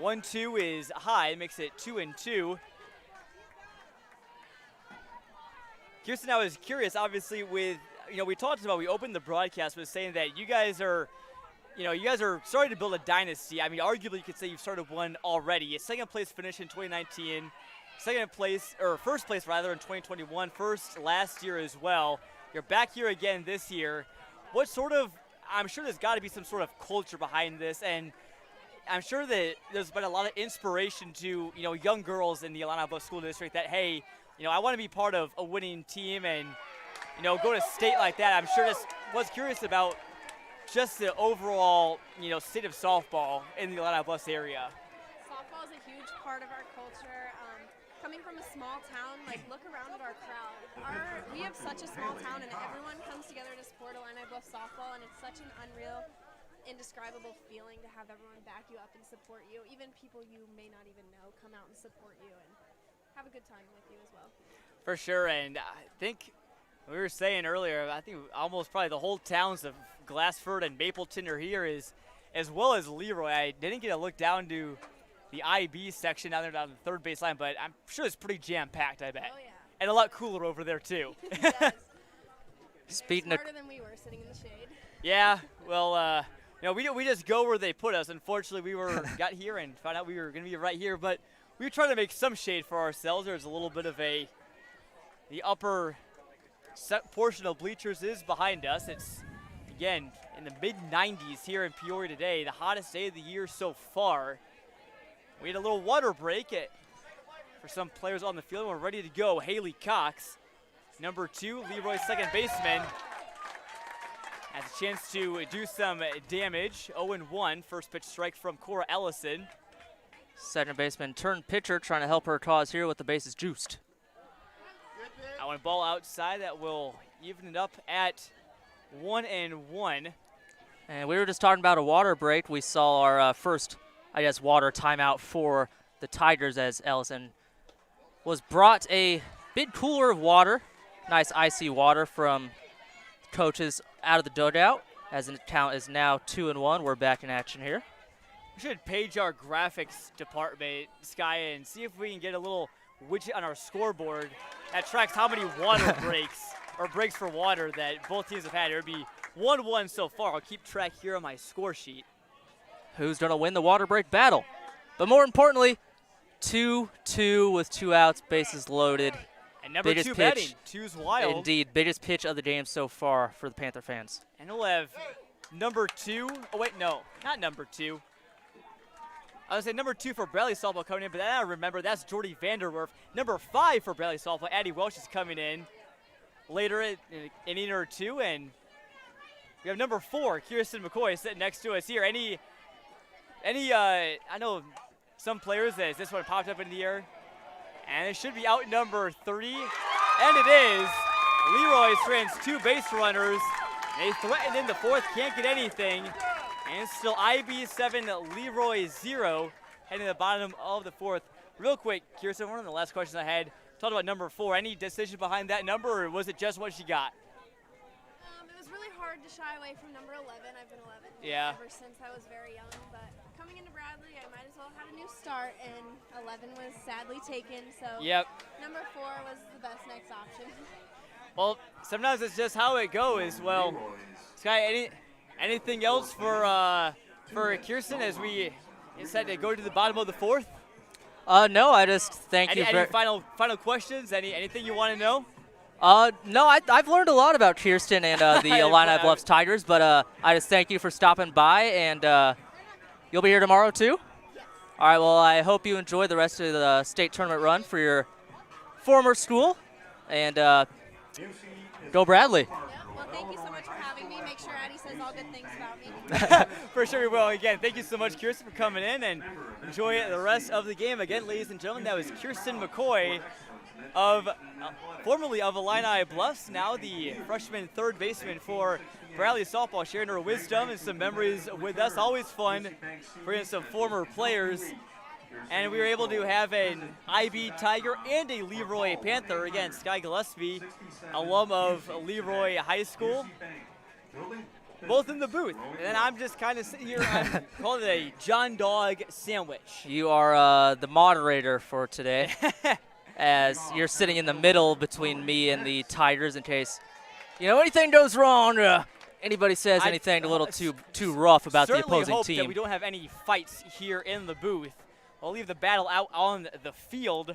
1-2 is high, makes it 2-2. Kierston, I was curious, obviously, with, we talked about, we opened the broadcast with saying that you guys are starting to build a dynasty. I mean, arguably you could say you've started one already. A 2nd place finish in 2019, first place rather in 2021, first last year as well. You're back here again this year. I'm sure there's got to be some sort of culture behind this, and I'm sure that there's been a lot of inspiration to, young girls in the Illini Bluffs School District that, hey, I want to be part of a winning team and, go to state like that. I'm sure just was curious about just the overall, state of softball in the Illini Bluffs area. Softball is a huge part of our culture. Coming from a small town, look around at our crowd. We have such a small town, and everyone comes together to support Illini Bluffs softball, and it's such an unreal, indescribable feeling to have everyone back you up and support you. Even people you may not even know come out and support you and have a good time with you as well. For sure, and I think we were saying earlier, I think almost probably the whole towns of Glassford and Mapleton are here, as well as Leroy. I didn't get a look down to the IB section down there down the 3rd base line, but I'm sure it's pretty jam-packed, I bet. Oh, yeah. And a lot cooler over there, too. Yes. Speaking it's harder than we were sitting in the shade. Yeah, well, we just go where they put us. Unfortunately, got here and found out we were going to be right here, but we were trying to make some shade for ourselves. There's a little bit of the upper portion of bleachers is behind us. It's, again, in the mid-90s here in Peoria today, the hottest day of the year so far. We had a little water break for some players on the field. We're ready to go. Haley Cox, number 2, Leroy's second baseman, has a chance to do some damage. 0-1, first pitch strike from Cora Ellison. Second baseman turned pitcher, trying to help her cause here with the bases juiced. That one ball outside, that will even it up at 1-1. And we were just talking about a water break. We saw our first, water timeout for the Tigers as Ellison was brought a big cooler of water, nice icy water from coaches out of the dugout, as the count is now 2-1. We're back in action here. We should page our graphics department, Skye, and see if we can get a little widget on our scoreboard that tracks how many water breaks or breaks for water that both teams have had. It would be 1-1 so far. I'll keep track here on my score sheet. Who's going to win the water break battle? But more importantly, 2-2 with 2 outs, bases loaded. And number Biggest 2 pitch. batting, 2's wild. Indeed, biggest pitch of the game so far for the Panther fans. And we'll have number 2. Oh, wait, no, not number 2. I was going to say number 2 for Bradley softball coming in, but then I remember that's Jordy Vanderwerf. Number 5 for Bradley softball, Addie Welsh is coming in later in an inning or two. And we have number 4, Kierston McCoy, sitting next to us here. I know some players, as this one popped up in the air, and it should be out number 30, and it is. Leroy strands 2 base runners. They threatened in the 4th, can't get anything. And it's still IB 7, Leroy 0, heading to the bottom of the 4th. Real quick, Kierston, one of the last questions I had, talked about number 4. Any decision behind that number, or was it just what she got? It was really hard to shy away from number 11. I've been 11 ever since I was very young, but coming into Bradley, I might as well have had a new start, and 11 was sadly taken, so number 4 was the best next option. Well, sometimes it's just how it goes. Well, Skye, anything else for Kierston as we decide to go to the bottom of the 4th? No, I just thank you. Any final questions? Anything you want to know? No, I've learned a lot about Kierston and the Illini Bluffs Tigers, but I just thank you for stopping by, and you'll be here tomorrow too? Yes. All right, well, I hope you enjoy the rest of the state tournament run for your former school, and go Bradley. Yep. Well, thank you so much for having me. Make sure Addie says all good things about me. For sure we will. Again, thank you so much, Kierston, for coming in, and enjoy the rest of the game. Again, ladies and gentlemen, that was Kierston McCoy, formerly of Illini Bluffs, now the freshman 3rd baseman for Bradley softball, sharing her wisdom and some memories with us. Always fun bringing some former players. And we were able to have an IB Tiger and a Leroy Panther. Again, Skye Gillespie, alum of Leroy High School, both in the booth. And then I'm just kind of sitting here, I'm calling it a John Dog sandwich. You are the moderator for today, as you're sitting in the middle between me and the Tigers in case, anything goes wrong, anybody says anything a little too rough about the opposing hope team. That we don't have any fights here in the booth. I'll leave the battle out on the field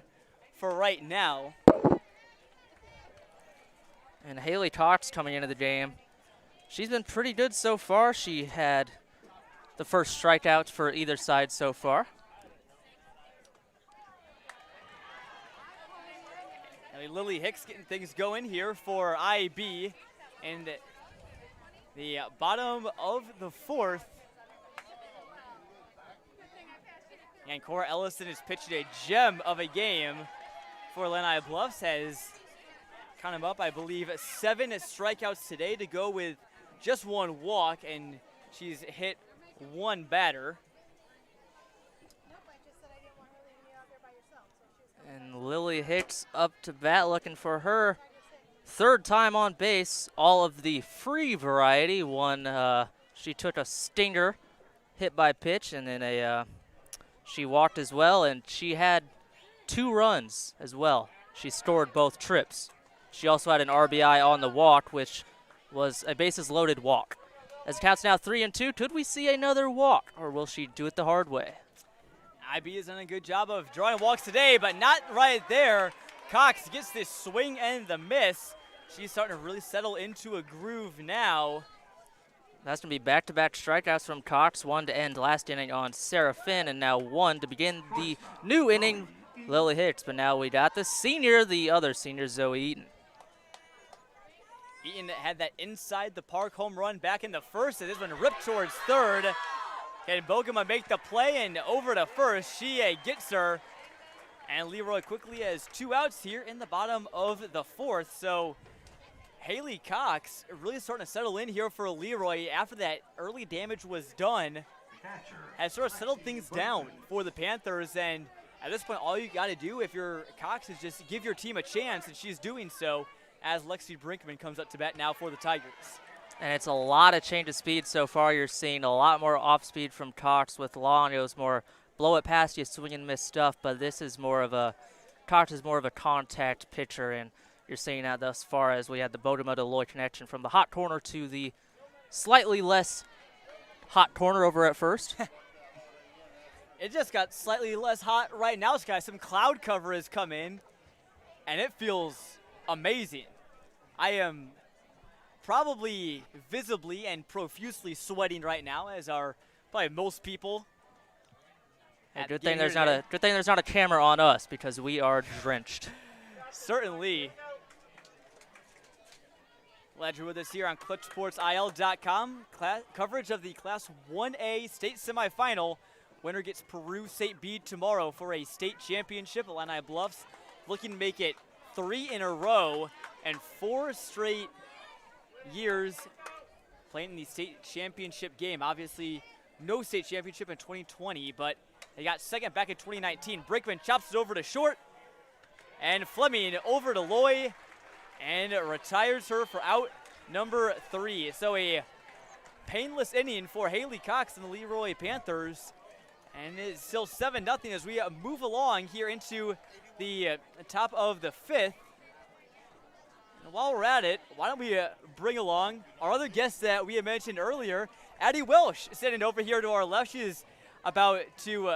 for right now. And Haley Cox coming into the game. She's been pretty good so far. She had the first strikeouts for either side so far. Lily Hicks getting things going here for IB. And the bottom of the 4th. And Cora Ellison is pitching a gem of a game for Illini Bluffs. Has count them up, I believe, 7 strikeouts today to go with just 1 walk, and she's hit 1 batter. And Lily Hicks up to bat looking for her 3rd time on base, all of the free variety. One, she took a stinger hit by pitch, and then she walked as well, and she had 2 runs as well. She scored both trips. She also had an RBI on the walk, which was a bases loaded walk. As it counts now 3-2, could we see another walk, or will she do it the hard way? IB has done a good job of drawing walks today, but not right there. Cox gets this swing and the miss. She's starting to really settle into a groove now. That's going to be back-to-back strikeouts from Cox, 1 to end last inning on Sarah Finn, and now 1 to begin the new inning, Lily Hicks. But now we got the senior, the other senior, Zoe Eaton. Eaton had that inside the park home run back in the 1st, and this one ripped towards 3rd. Can Bogema make the play and over to 1st? She gets her, and Leroy quickly has 2 outs here in the bottom of the 4th. So Haley Cox really starting to settle in here for Leroy after that early damage was done. Has sort of settled things down for the Panthers, and at this point, all you got to do if you're Cox is just give your team a chance, and she's doing so as Lexi Brinkman comes up to bat now for the Tigers. And it's a lot of change of speed so far. You're seeing a lot more off speed from Cox with Long. It was more blow it past you, swing and miss stuff, but this is more of a, Cox is more of a contact pitcher, and you're seeing that thus far as we had the Bogoma to Loy connection from the hot corner to the slightly less hot corner over at first. It just got slightly less hot right now, Skye. Some cloud cover has come in, and it feels amazing. I am probably visibly and profusely sweating right now, as are probably most people. And good thing there's not a camera on us because we are drenched. Certainly. Glad you're with us here on ClutchSportsIL.com. Coverage of the Class 1A state semifinal. Winner gets Peru State Bede tomorrow for a state championship. Illini Bluffs looking to make it 3 in a row and 4 straight years playing in the state championship game. Obviously, no state championship in 2020, but they got second back in 2019. Brinkman chops it over to short, and Fleming over to Loy, and retires her for out number 3. So a painless inning for Haley Cox and the Leroy Panthers, and it's still 7-0 as we move along here into the top of the 5th. And while we're at it, why don't we bring along our other guest that we had mentioned earlier, Addie Welsh, sitting over here to our left. She is about to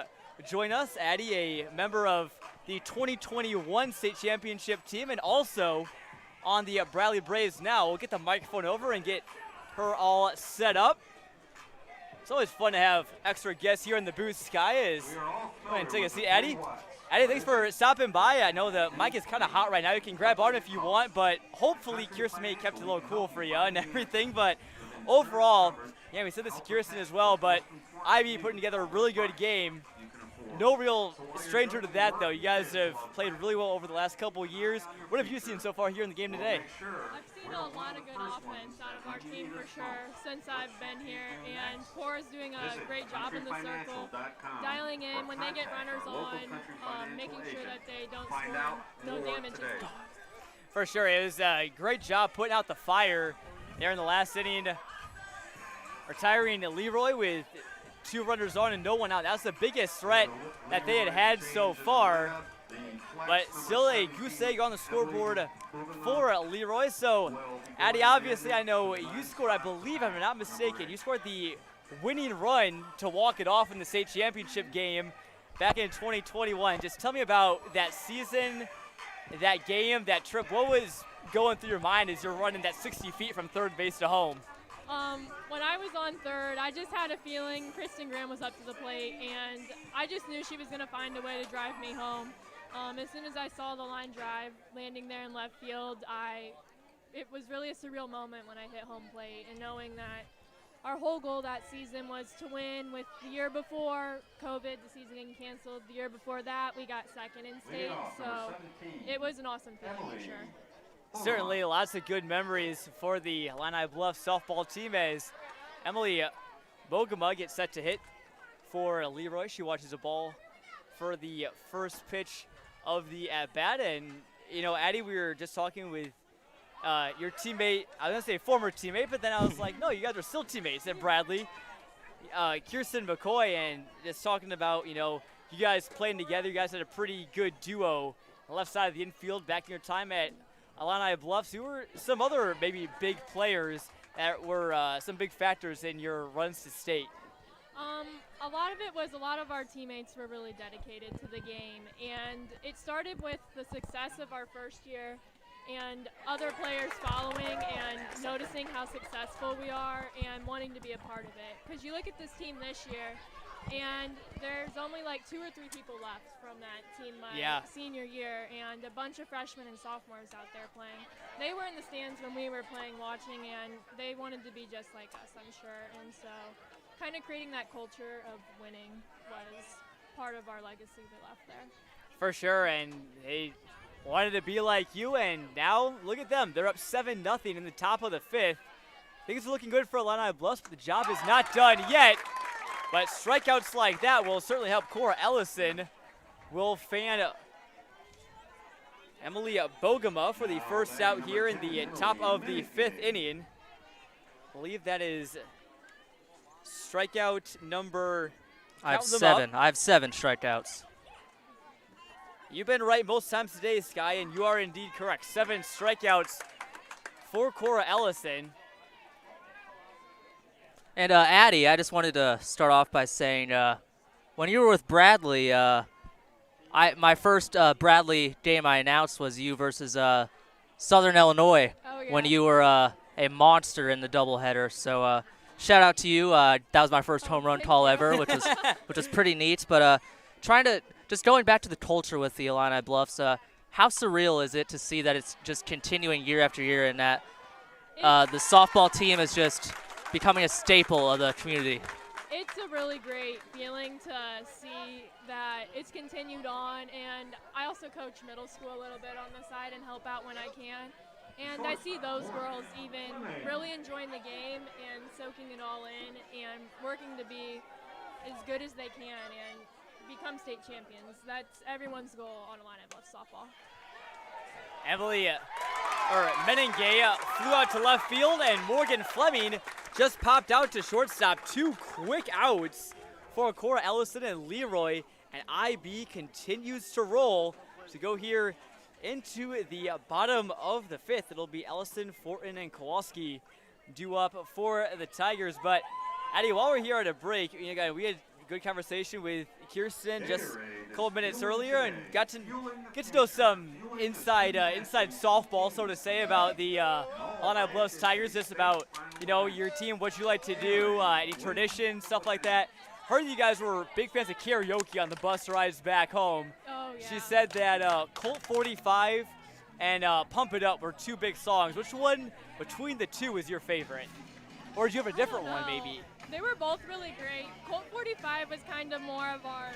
join us. Addie, a member of the 2021 state championship team and also on the Bradley Braves now. We'll get the microphone over and get her all set up. It's always fun to have extra guests here in the booth. Skye is going to take a seat. Addie, thanks for stopping by. I know the mic is kind of hot right now. You can grab on if you want, but hopefully Kierston may have kept it a little cool for you and everything. But overall, yeah, we said this to Kierston as well, but IB putting together a really good game. No real stranger to that, though. You guys have played really well over the last couple of years. What have you seen so far here in the game today? I've seen a lot of good offense out of our team for sure since I've been here, and Cora's doing a great job in the circle, dialing in when they get runners on, making sure that they don't score no damages. For sure, it was a great job putting out the fire there in the last inning, retiring Leroy with 2 runners on and no one out. That's the biggest threat that they had so far. But still a goose egg on the scoreboard for Leroy. So, Addie, obviously, I know you scored, I believe, if I'm not mistaken, you scored the winning run to walk it off in the state championship game back in 2021. Just tell me about that season, that game, that trip. What was going through your mind as you're running that 60 feet from third base to home? When I was on third, I just had a feeling Kristen Graham was up to the plate, and I just knew she was going to find a way to drive me home. As soon as I saw the line drive landing there in left field, it was really a surreal moment when I hit home plate, and knowing that our whole goal that season was to win. With the year before COVID, the season getting canceled. The year before that, we got second in state, so it was an awesome feeling for sure. Certainly lots of good memories for the Illini Bluffs softball team as Emily Bogoma gets set to hit for Leroy. She watches the ball for the first pitch of the at-bat. And, you know, Addie, we were just talking with your teammate. I was going to say former teammate, but then I was like, no, you guys are still teammates at Bradley. Kierston McCoy, and just talking about, you know, you guys playing together. You guys had a pretty good duo on the left side of the infield back in your time at Illini Bluffs. Who were some other maybe big players that were some big factors in your runs to state? A lot of it was a lot of our teammates were really dedicated to the game, and it started with the success of our first year and other players following and noticing how successful we are and wanting to be a part of it. Because you look at this team this year, and there's only like 2 or 3 people left from that team my senior year, and a bunch of freshmen and sophomores out there playing. They were in the stands when we were playing, watching, and they wanted to be just like us, I'm sure. And so kind of creating that culture of winning was part of our legacy we left there. For sure, and they wanted to be like you, and now look at them. They're up 7-0 in the top of the 5th. Things are looking good for Illini Bluffs, but the job is not done yet. But strikeouts like that will certainly help Cora Ellison. Will fan Emily Bogoma for the first out here in the top of the 5th inning. believe that is strikeout number. I have count them 7. up. I have 7 strikeouts. You've been right most times today, Skye, and you are indeed correct. 7 strikeouts for Cora Ellison. And Addie, I just wanted to start off by saying, when you were with Bradley, my first Bradley game I announced was you versus Southern Illinois Oh, yeah. when you were a monster in the doubleheader. So shout out to you. That was my first home run thank call you. ever, which was pretty neat. But just going back to the culture with the Illini Bluffs, how surreal is it to see that it's just continuing year after year, and that the softball team is just becoming a staple of the community? It's a really great feeling to see that it's continued on, and I also coach middle school a little bit on the side and help out when I can. And I see those girls even really enjoying the game and soaking it all in and working to be as good as they can and become state champions. That's everyone's goal on Illini Bluffs softball. Meningay flew out to left field, and Morgan Fleming just popped out to shortstop. 2 quick outs for Cora Ellison and Leroy, and IB continues to roll to go here into the bottom of the 5th. It'll be Ellison, Fortin, and Kowalski due up for the Tigers. But Addie, while we're here at a break, we had a good conversation with Kierston just a couple minutes earlier, and got to get to know some inside softball, so to say, about the Illini Bluffs Tigers, just about your team, what you like to do, any traditions, stuff like that. Heard you guys were big fans of karaoke on the bus rides back home. Oh, yeah. She said that Colt 45 and Pump It Up were 2 big songs. Which one between the 2 is your favorite? Or do you have a different one, maybe? They were both really great. Colt 45 was kind of more of our,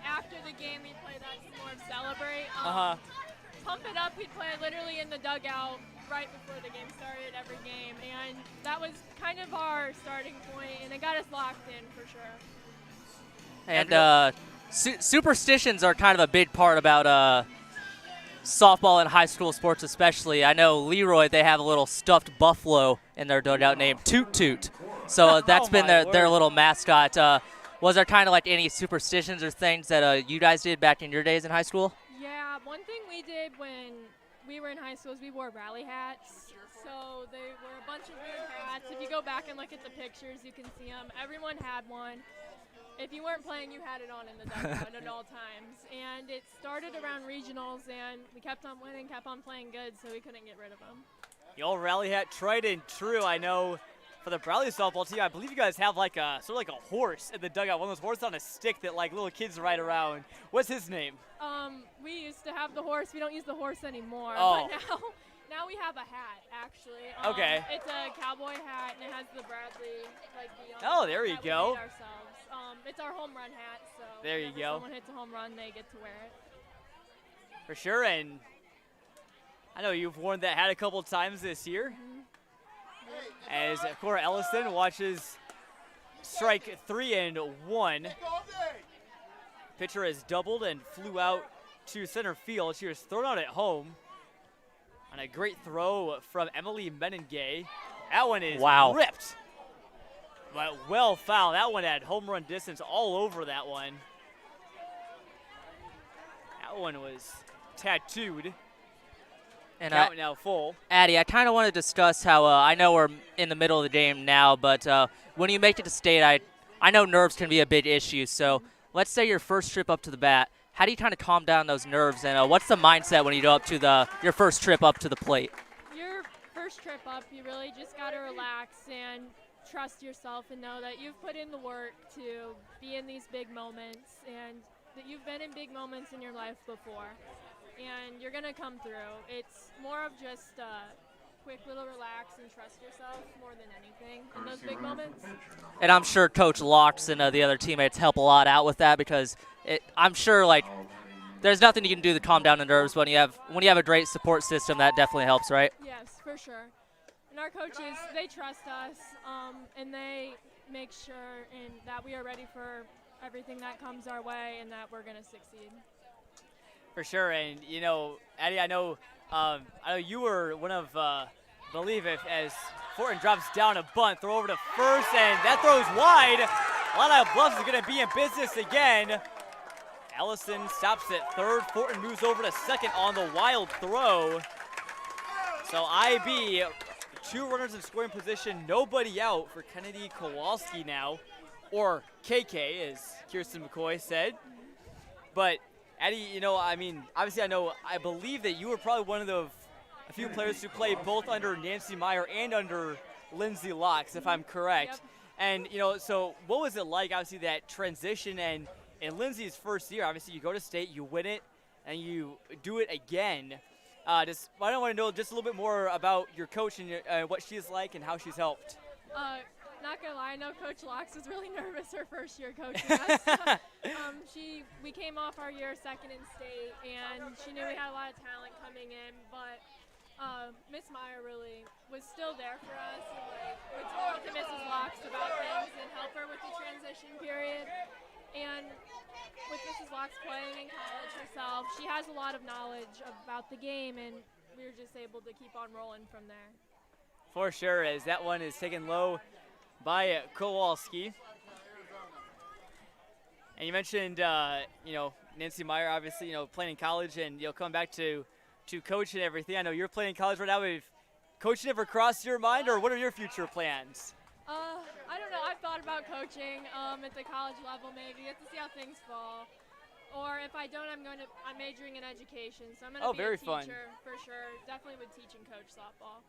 after the game we'd play that to more of celebrate. Pump It Up we'd play literally in the dugout right before the game started every game. And that was kind of our starting point, and it got us locked in for sure. And superstitions are kind of a big part about softball and high school sports especially. I know Leroy, they have a little stuffed buffalo in their dugout named Toot Toot. So that's been their little mascot. Was there kind of like any superstitions or things that you guys did back in your days in high school? Yeah, one thing we did when we were in high school is we wore rally hats. So they were a bunch of weird hats. If you go back and look at the pictures, you can see them. Everyone had one. If you weren't playing, you had it on in the dugout at all times. And it started around regionals, and we kept on winning, kept on playing good, so we couldn't get rid of them. The old rally hat, tried and true. I know for the Bradley softball team, I believe you guys have like a horse in the dugout, one of those horses on a stick that like little kids ride around. What's his name? We used to have the horse. We don't use the horse anymore. Oh. But now we have a hat, actually. Okay. It's a cowboy hat, and it has the Bradley beyond. Oh, there you that go. We made ourselves. It's our home run hat, so there you whenever go. someone hits a home run, they get to wear it. For sure, and I know you've worn that hat a couple times this year. As Cora Ellison watches strike 3 and 1. Pitcher has doubled and flew out to center field. She was thrown out at home on a great throw from Emily Meningay. That one is ripped, but well fouled. That one had home run distance all over that one. That one was tattooed. And count now full. Addie, I kind of want to discuss how I know we're in the middle of the game now, but when you make it to state, I know nerves can be a big issue. So let's say your first trip up to the bat. How do you kind of calm down those nerves, and what's the mindset when you go up to your first trip up to the plate? Your first trip up, you really just got to relax and trust yourself and know that you've put in the work to be in these big moments and that you've been in big moments in your life before. And you're going to come through. It's more of just a quick little relax and trust yourself more than anything in those big moments. And I'm sure Coach Locks and the other teammates help a lot out with that, because I'm sure there's nothing you can do to calm down the nerves when you have a great support system. That definitely helps, right? Yes, for sure. And our coaches, they trust us, and they make sure that we are ready for everything that comes our way and that we're going to succeed. For sure, and Addie, I know you were one of, as Fortin drops down a bunt, throw over to first, and that throw's wide. Illini Bluffs is going to be in business again. Ellison stops at third. Fortin moves over to second on the wild throw. So IB, 2 runners in scoring position, nobody out for Kennedy Kowalski now, or KK, as Kierston McCoy said. But Addie, you know, I mean, obviously I believe that you were probably one of the a few players who played both under Nancy Meyer and under Lindsay Locks, if I'm correct. Yep. And, you know, so what was it like, obviously, that transition? And in Lindsay's first year, obviously, you go to state, you win it, and you do it again. I don't want to know just a little bit more about your coach and what she's like and how she's helped. Not gonna lie, I know Coach Locks was really nervous her first year coaching us. We came off our year second in state, and she knew we had a lot of talent coming in, but Miss Meyer really was still there for us and would talk to Mrs. Locks about things and help her with the transition period. And with Mrs. Locks playing in college herself, she has a lot of knowledge about the game, and we were just able to keep on rolling from there. For sure, as that one is taken low by Kowalski. And you mentioned, you know, Nancy Meyer, obviously, you know, playing in college and, you know, coming back to coach and everything. I know you're playing in college right now. Have coaching ever crossed your mind, or what are your future plans? I don't know. I've thought about coaching at the college level maybe. You have to see how things fall. Or if I don't, I'm majoring in education, so I'm going to be a teacher for sure. Definitely would teach and coach softball.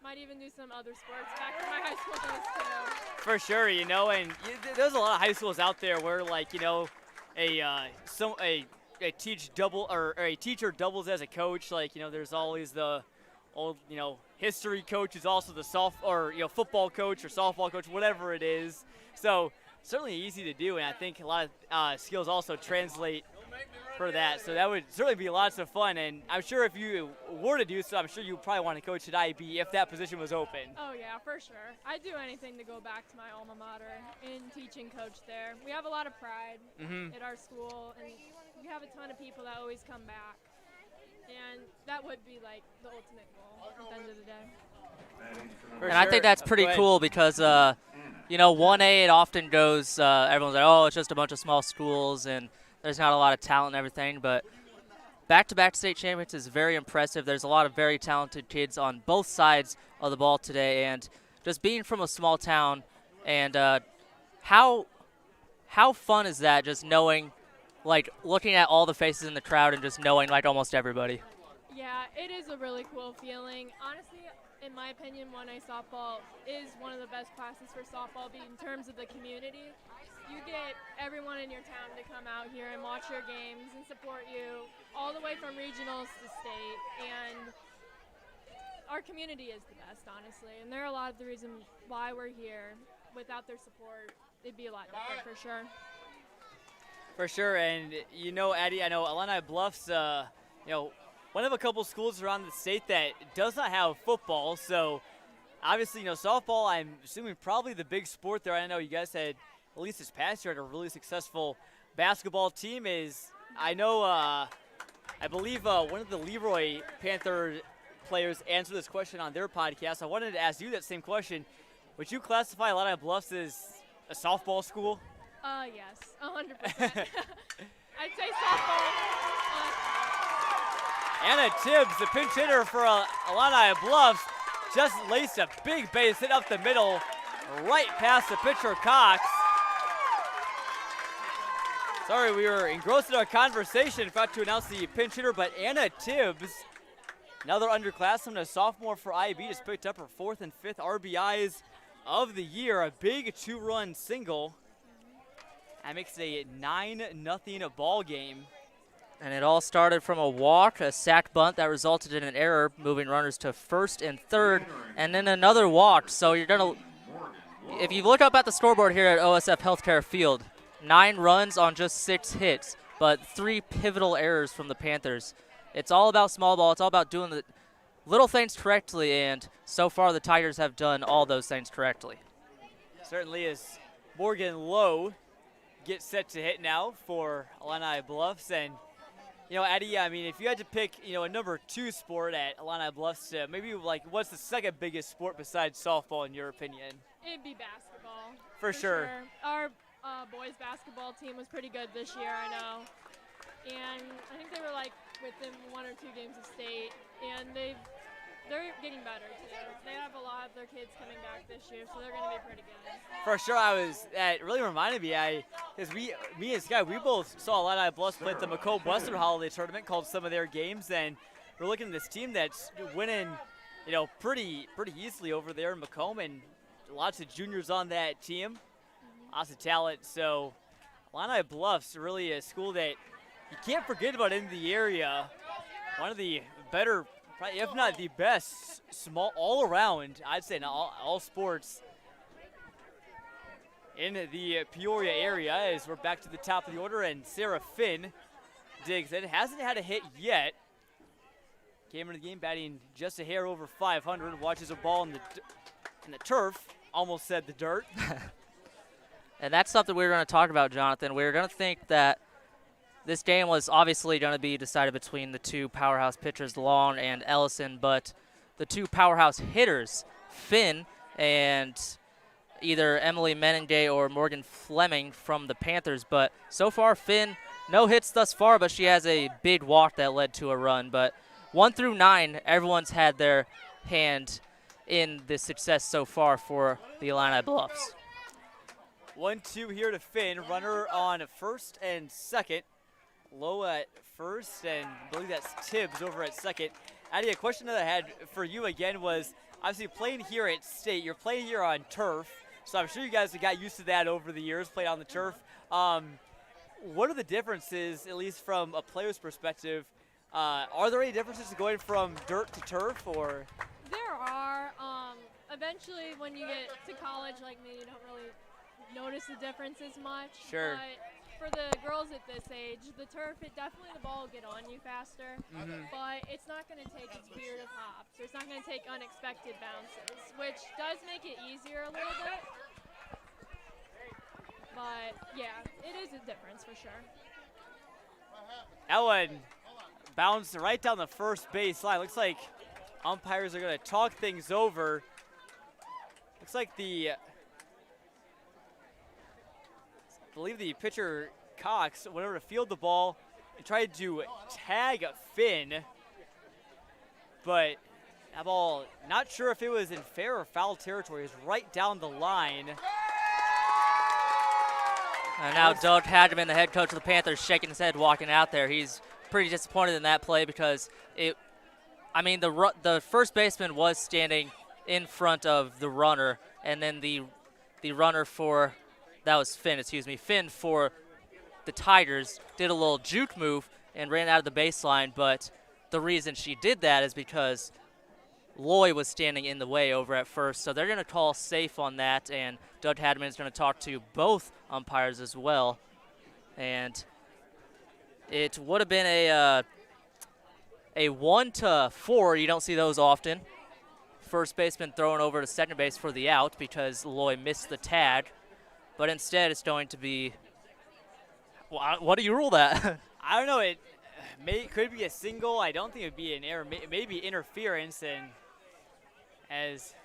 Might even do some other sports back to my high school days too. For sure, you know, and there's a lot of high schools out there where, like, you know, a teacher doubles as a coach. Like, you know, there's always the old, you know, history coach is also the football coach or softball coach, whatever it is. So certainly easy to do, and I think a lot of skills also translate for that. So that would certainly be lots of fun, and I'm sure if you were to do so, I'm sure you probably want to coach at IB if that position was open. Oh yeah, for sure. I'd do anything to go back to my alma mater and teach and coach there. We have a lot of pride at our school, and we have a ton of people that always come back, and that would be like the ultimate goal at the end of the day. And I think that's pretty cool because, you know, 1A, it often goes, everyone's like, oh, it's just a bunch of small schools and there's not a lot of talent and everything. But back-to-back state champions is very impressive. There's a lot of very talented kids on both sides of the ball today. And just being from a small town, and how fun is that, just knowing, like, looking at all the faces in the crowd and just knowing, like, almost everybody? Yeah, it is a really cool feeling. Honestly, in my opinion, 1A softball is one of the best classes for softball in terms of the community. You get everyone in your town to come out here and watch your games and support you, all the way from regionals to state. And our community is the best, honestly. And they're a lot of the reason why we're here. Without their support, it'd be a lot different for sure. For sure, and you know, Addie, I know Illini Bluffs, you know, one of a couple schools around the state that does not have football. So obviously, you know, softball, I'm assuming probably the big sport there. I know you guys had, at least this past year, had a really successful basketball team. I believe one of the Leroy Panther players answered this question on their podcast. I wanted to ask you that same question. Would you classify Illini Bluffs as a softball school? Yes, 100%. I'd say softball. Anna Tibbs, the pinch hitter for Illini Bluffs, just laced a big base hit up the middle, right past the pitcher Cox. Sorry, we were engrossed in our conversation. Forgot to announce the pinch hitter, but Anna Tibbs, another underclassman, a sophomore for IB, just picked up her 4th and 5th RBIs of the year. A big 2-run single. That makes it a 9-0 ball game. And it all started from a walk, a sac bunt that resulted in an error, moving runners to 1st and 3rd, and then another walk. So you're going to, if you look up at the scoreboard here at OSF Healthcare Field, 9 runs on just 6 hits, but 3 pivotal errors from the Panthers. It's all about small ball. It's all about doing the little things correctly, and so far the Tigers have done all those things correctly. Certainly is. Morgan Lowe gets set to hit now for Illini Bluffs, and You know, Addie, I mean, if you had to pick, you know, a number 2 sport at Illini Bluffs, maybe like what's the second biggest sport besides softball in your opinion? It'd be basketball. For sure. Our boys basketball team was pretty good this year, I know. And I think they were like within 1 or 2 games of state, and they're getting better too. They have a lot of their kids coming back this year, so they're going to be pretty good. For sure, that really reminded me, because me and Skye, we both saw Illini Bluffs play at the McCoy Western Holiday Tournament, called some of their games, and we're looking at this team that's winning, you know, pretty easily over there in Macomb, and lots of juniors on that team, lots of talent. So Illini Bluffs really a school that you can't forget about in the area. One of the better, probably, if not the best, small all around, I'd say in all sports in the Peoria area. As we're back to the top of the order, and Sarah Finn digs in. Hasn't had a hit yet. Came into the game batting just a hair over 500. Watches a ball in the turf. Almost said the dirt. And that's something we were going to talk about, Jonathan. We were going to think that this game was obviously going to be decided between the 2 powerhouse pitchers, Long and Ellison, but the 2 powerhouse hitters, Finn and either Emily Meningay or Morgan Fleming from the Panthers. But so far, Finn, no hits thus far, but she has a big walk that led to a run. But 1 through 9, everyone's had their hand in the success so far for the Illini Bluffs. 1-2 here to Finn. Runner on first and second. Low at first, and I believe that's Tibbs over at second. Addie, a question that I had for you again was, obviously playing here at State, you're playing here on turf, so I'm sure you guys have got used to that over the years, playing on the turf. What are the differences, at least from a player's perspective? Are there any differences going from dirt to turf, or? There are. Eventually, when you get to college like me, you don't really notice the difference as much. Sure. But for the girls at this age, the turf, the ball will get on you faster, but it's not going to take as weird of hops. It's not going to take unexpected bounces, which does make it easier a little bit. But, yeah, it is a difference for sure. Ellen bounced right down the first base line. Looks like umpires are going to talk things over. Looks like I believe the pitcher, Cox, went over to field the ball and tried to tag Finn. But that ball, not sure if it was in fair or foul territory. It was right down the line. And now Doug Hadgeman, the head coach of the Panthers, shaking his head walking out there. He's pretty disappointed in that play because the first baseman was standing in front of the runner, and then the runner for Finn for the Tigers did a little juke move and ran out of the baseline, but the reason she did that is because Loy was standing in the way over at first, so they're going to call safe on that, and Doug Hadman is going to talk to both umpires as well. And it would have been a 1-4. You don't see those often. First baseman throwing over to second base for the out because Loy missed the tag. But instead, it's going to be – what do you rule that? I don't know. It could be a single. I don't think it would be an error. Maybe interference. And as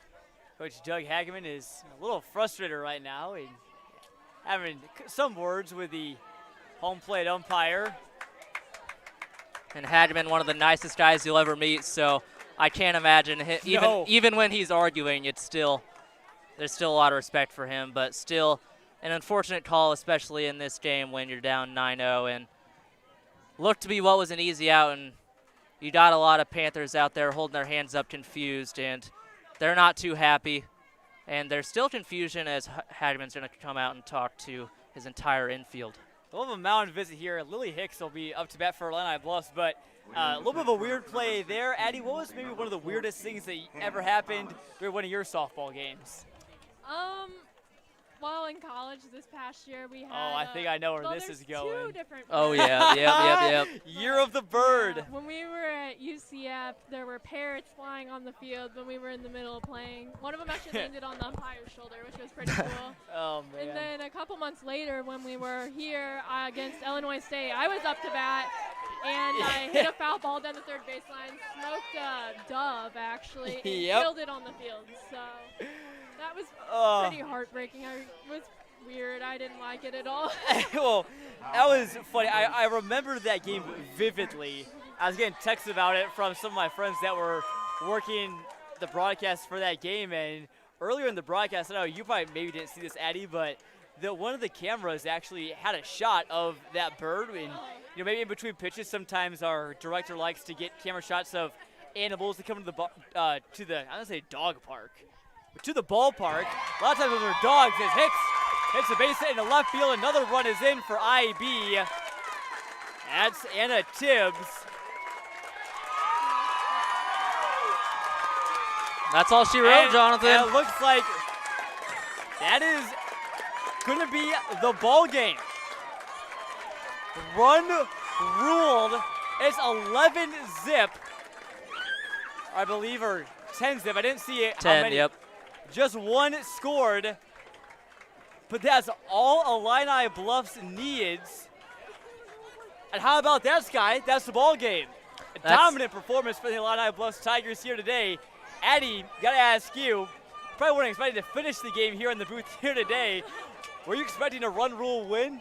Coach Doug Hageman is a little frustrated right now and having some words with the home plate umpire. And Hageman, one of the nicest guys you'll ever meet, so I can't imagine even when he's arguing, there's still a lot of respect for him, but still – an unfortunate call, especially in this game when you're down 9-0, and looked to be what was an easy out, and you got a lot of Panthers out there holding their hands up confused, and they're not too happy, and there's still confusion as Hageman's going to come out and talk to his entire infield. We'll have a mound visit here. Lily Hicks will be up to bat for Illini Bluffs, but a little bit of a weird play there. Addie, what was maybe one of the weirdest things that ever happened during one of your softball games? well, in college this past year, we had. Oh, I think I know where well, this there's is going. 2 different. Oh, birds. yeah. Yep. Year of the bird. Yeah, when we were at UCF, there were parrots flying on the field when we were in the middle of playing. One of them actually landed on the umpire's shoulder, which was pretty cool. Oh, man. And then a couple months later, when we were here against Illinois State, I was up to bat, and I hit a foul ball down the third baseline, smoked a dove, actually, and Yep. killed it on the field. So that was pretty heartbreaking. It was weird. I didn't like it at all. Well, that was funny. I remember that game vividly. I was getting texts about it from some of my friends that were working the broadcast for that game, and earlier in the broadcast, I know you probably maybe didn't see this, Addie, but one of the cameras actually had a shot of that bird, and maybe in between pitches, sometimes our director likes to get camera shots of animals that come to the I'm gonna say dog park, but to the ballpark. A lot of times those are dogs. As hits the base hit in the left field. Another run is in for IB. That's Anna Tibbs. That's all she wrote, Jonathan. And it looks like that is going to be the ball game. Run ruled. It's 11 zip, I believe, or 10 zip. I didn't see it. 10, how many. yep. Just one scored. But that's all Illini Bluffs needs. And how about that, Skye? That's the ball game. A dominant performance for the Illini Bluffs Tigers here today. Addie, gotta ask you, probably weren't expecting to finish the game here in the booth here today. Were you expecting a run rule win?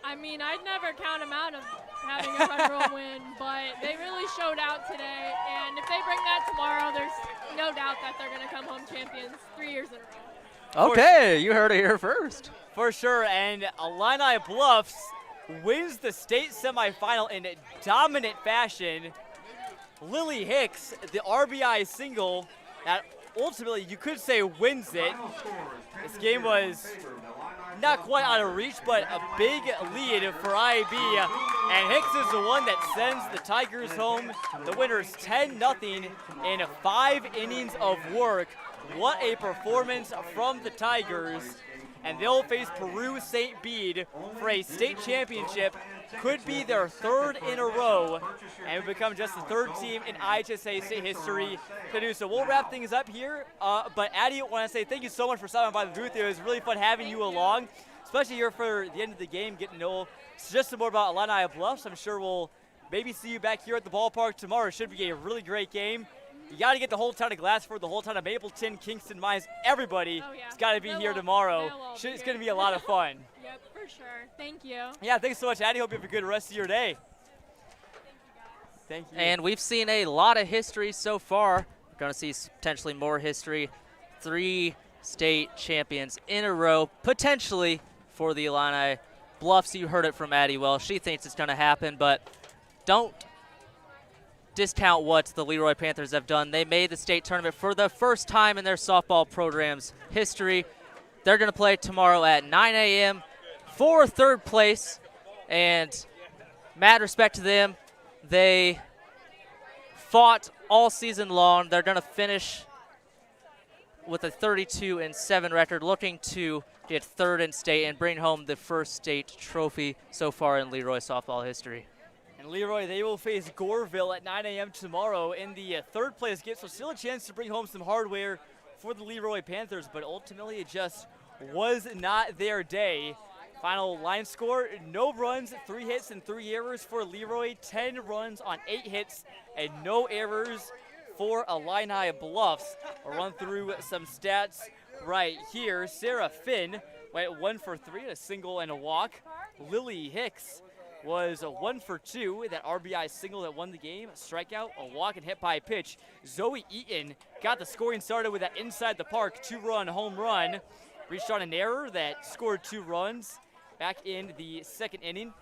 I mean, I'd never count them out of having a run rule win, but they really showed out today. And if they bring that tomorrow, there's no doubt that they're going to come home champions 3 years in a row. Okay, you heard it here first. For sure, and Illini Bluffs wins the state semifinal in dominant fashion. Lily Hicks, the RBI single, that ultimately you could say wins it. This game was not quite out of reach, but a big lead for IB. And Hicks is the one that sends the Tigers home. The winners 10-0 in 5 innings of work. What a performance from the Tigers. And they'll face Peru St. Bede for a state championship. Could be their 3rd in a row and become just the 3rd team in IHSA state history to do so. We'll wrap things up here, but Addie, I want to say thank you so much for stopping by the booth. It was really fun having you along, especially here for the end of the game, getting to know just some more about Illini Bluffs. I'm sure we'll maybe see you back here at the ballpark tomorrow. It should be a really great game. You got to get the whole town of Glassford, the whole town of Mapleton, Kingston, Mines, everybody. Oh, yeah. It's got to be here tomorrow. It's going to be a lot of fun. Yep, for sure. Thank you. Yeah, thanks so much, Addie. Hope you have a good rest of your day. Thank you. And we've seen a lot of history so far. We're going to see potentially more history. 3 state champions in a row, potentially for the Illini Bluffs. You heard it from Addie Welsh. She thinks it's going to happen, but don't discount what the Leroy Panthers have done. They made the state tournament for the first time in their softball program's history. They're going to play tomorrow at 9 a.m. for 3rd place, and mad respect to them. They fought all season long. They're going to finish with a 32-7 record, looking to get 3rd in state and bring home the first state trophy so far in Leroy softball history. And Leroy, they will face Goreville at 9 a.m. tomorrow in the 3rd place game, so still a chance to bring home some hardware for the Leroy Panthers, but ultimately it just was not their day. Final line score, no runs, 3 hits and 3 errors for Leroy, 10 runs on 8 hits and no errors for Illini Bluffs. I'll run through some stats right here. Sarah Finn went 1 for 3, a single and a walk. Lily Hicks was a 1 for 2, that RBI single that won the game, a strikeout, a walk, and hit by a pitch. Zoe Eaton got the scoring started with that inside the park 2-run home run. Reached on an error that scored 2 runs back in the 2nd inning.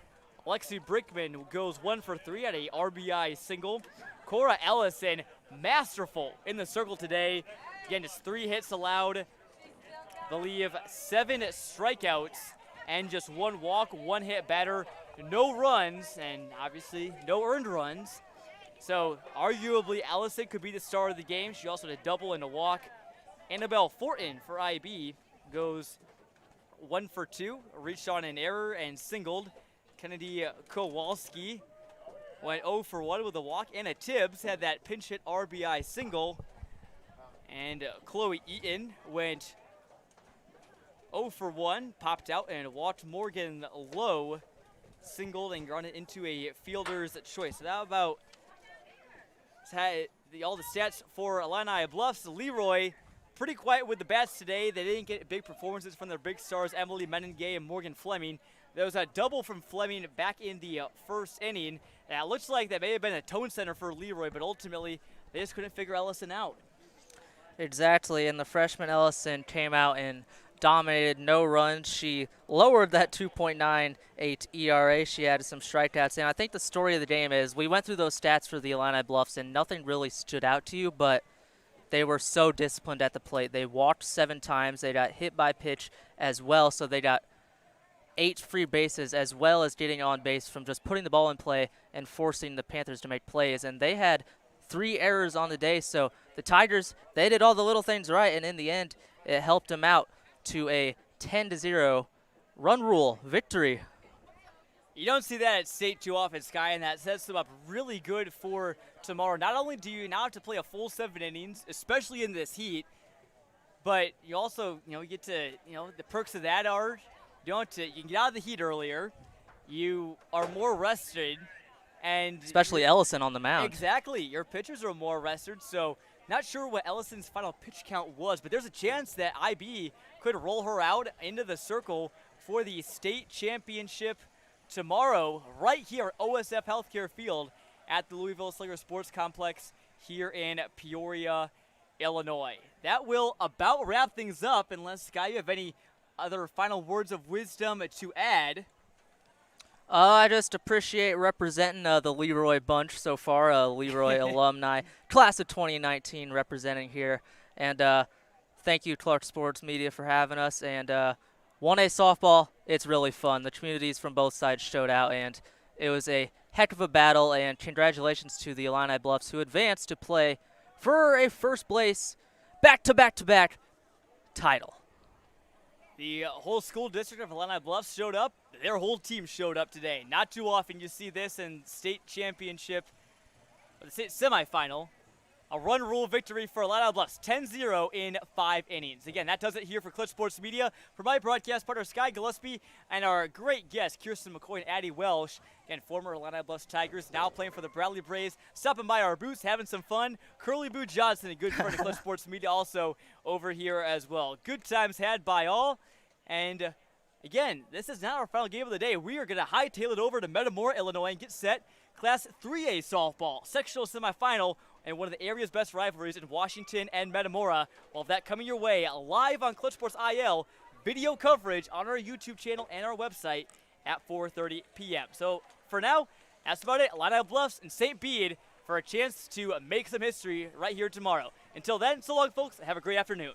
Lexi Brickman goes 1 for 3 at a RBI single. Cora Ellison, masterful in the circle today. Again, just 3 hits allowed. I believe 7 strikeouts and just 1 walk, 1 hit batter. No runs, and obviously no earned runs. So arguably Ellison could be the star of the game. She also had a double and a walk. Annabelle Fortin for IB goes 1 for 2, reached on an error and singled. Kennedy Kowalski went 0 for 1 with a walk. Anna Tibbs had that pinch hit RBI single. And Chloe Eaton went 0 for 1, popped out, and walked Morgan Lowe, singled and grounded into a fielder's choice. So that about all the stats for Illini Bluffs. Leroy pretty quiet with the bats today. They didn't get big performances from their big stars, Emily Menengay and Morgan Fleming. There was a double from Fleming back in the first inning. And it looks like that may have been a tone center for Leroy, but ultimately they just couldn't figure Ellison out. Exactly, and the freshman Ellison came out and dominated, no runs. She lowered that 2.98 ERA. She added some strikeouts, and I think the story of the game is we went through those stats for the Illini Bluffs, and nothing really stood out to you, but they were so disciplined at the plate. They walked 7 times. They got hit by pitch as well, so they got 8 free bases as well as getting on base from just putting the ball in play and forcing the Panthers to make plays, and they had 3 errors on the day, so the Tigers, they did all the little things right, and in the end, it helped them out to a 10-0 run rule victory. You don't see that at state too often, Skye, and that sets them up really good for tomorrow. Not only do you now have to play a full 7 innings, especially in this heat, but you also, you get to, the perks of that are you can get out of the heat earlier, you are more rested, and especially Ellison on the mound. Exactly, your pitchers are more rested, so not sure what Ellison's final pitch count was, but there's a chance that IB could roll her out into the circle for the state championship tomorrow right here at OSF Healthcare Field at the Louisville Slugger Sports Complex here in Peoria, Illinois. That will about wrap things up, unless, Skye, you have any other final words of wisdom to add. I just appreciate representing the Leroy bunch so far, Leroy alumni, class of 2019 representing here. And thank you, Clark Sports Media, for having us. And 1A softball, it's really fun. The communities from both sides showed out, and it was a heck of a battle. And congratulations to the Illini Bluffs, who advanced to play for a first place back-to-back-to-back title. The whole school district of Illini Bluffs showed up. Their whole team showed up today. Not too often you see this in state championship, or the state semifinal. A run rule victory for Illini Bluffs, 10-0 in 5 innings. Again, that does it here for Clutch Sports Media. For my broadcast partner, Skye, Gillespie, and our great guests, Kierston, McCoy, and Addie Welsh, again, former Illini Bluffs Tigers, now playing for the Bradley Braves, stopping by our booths, having some fun. Curly Boo Johnson, a good friend of Clutch Sports Media, also over here as well. Good times had by all. And again, this is not our final game of the day. We are going to hightail it over to Metamora, Illinois, and get set. Class 3A softball, sectional semifinal, and one of the area's best rivalries in Washington and Metamora. Well, that coming your way live on Clutch Sports IL, video coverage on our YouTube channel and our website at 4:30 p.m. So for now, that's about it. Illini Bluffs and St. Bede for a chance to make some history right here tomorrow. Until then, so long, folks. Have a great afternoon.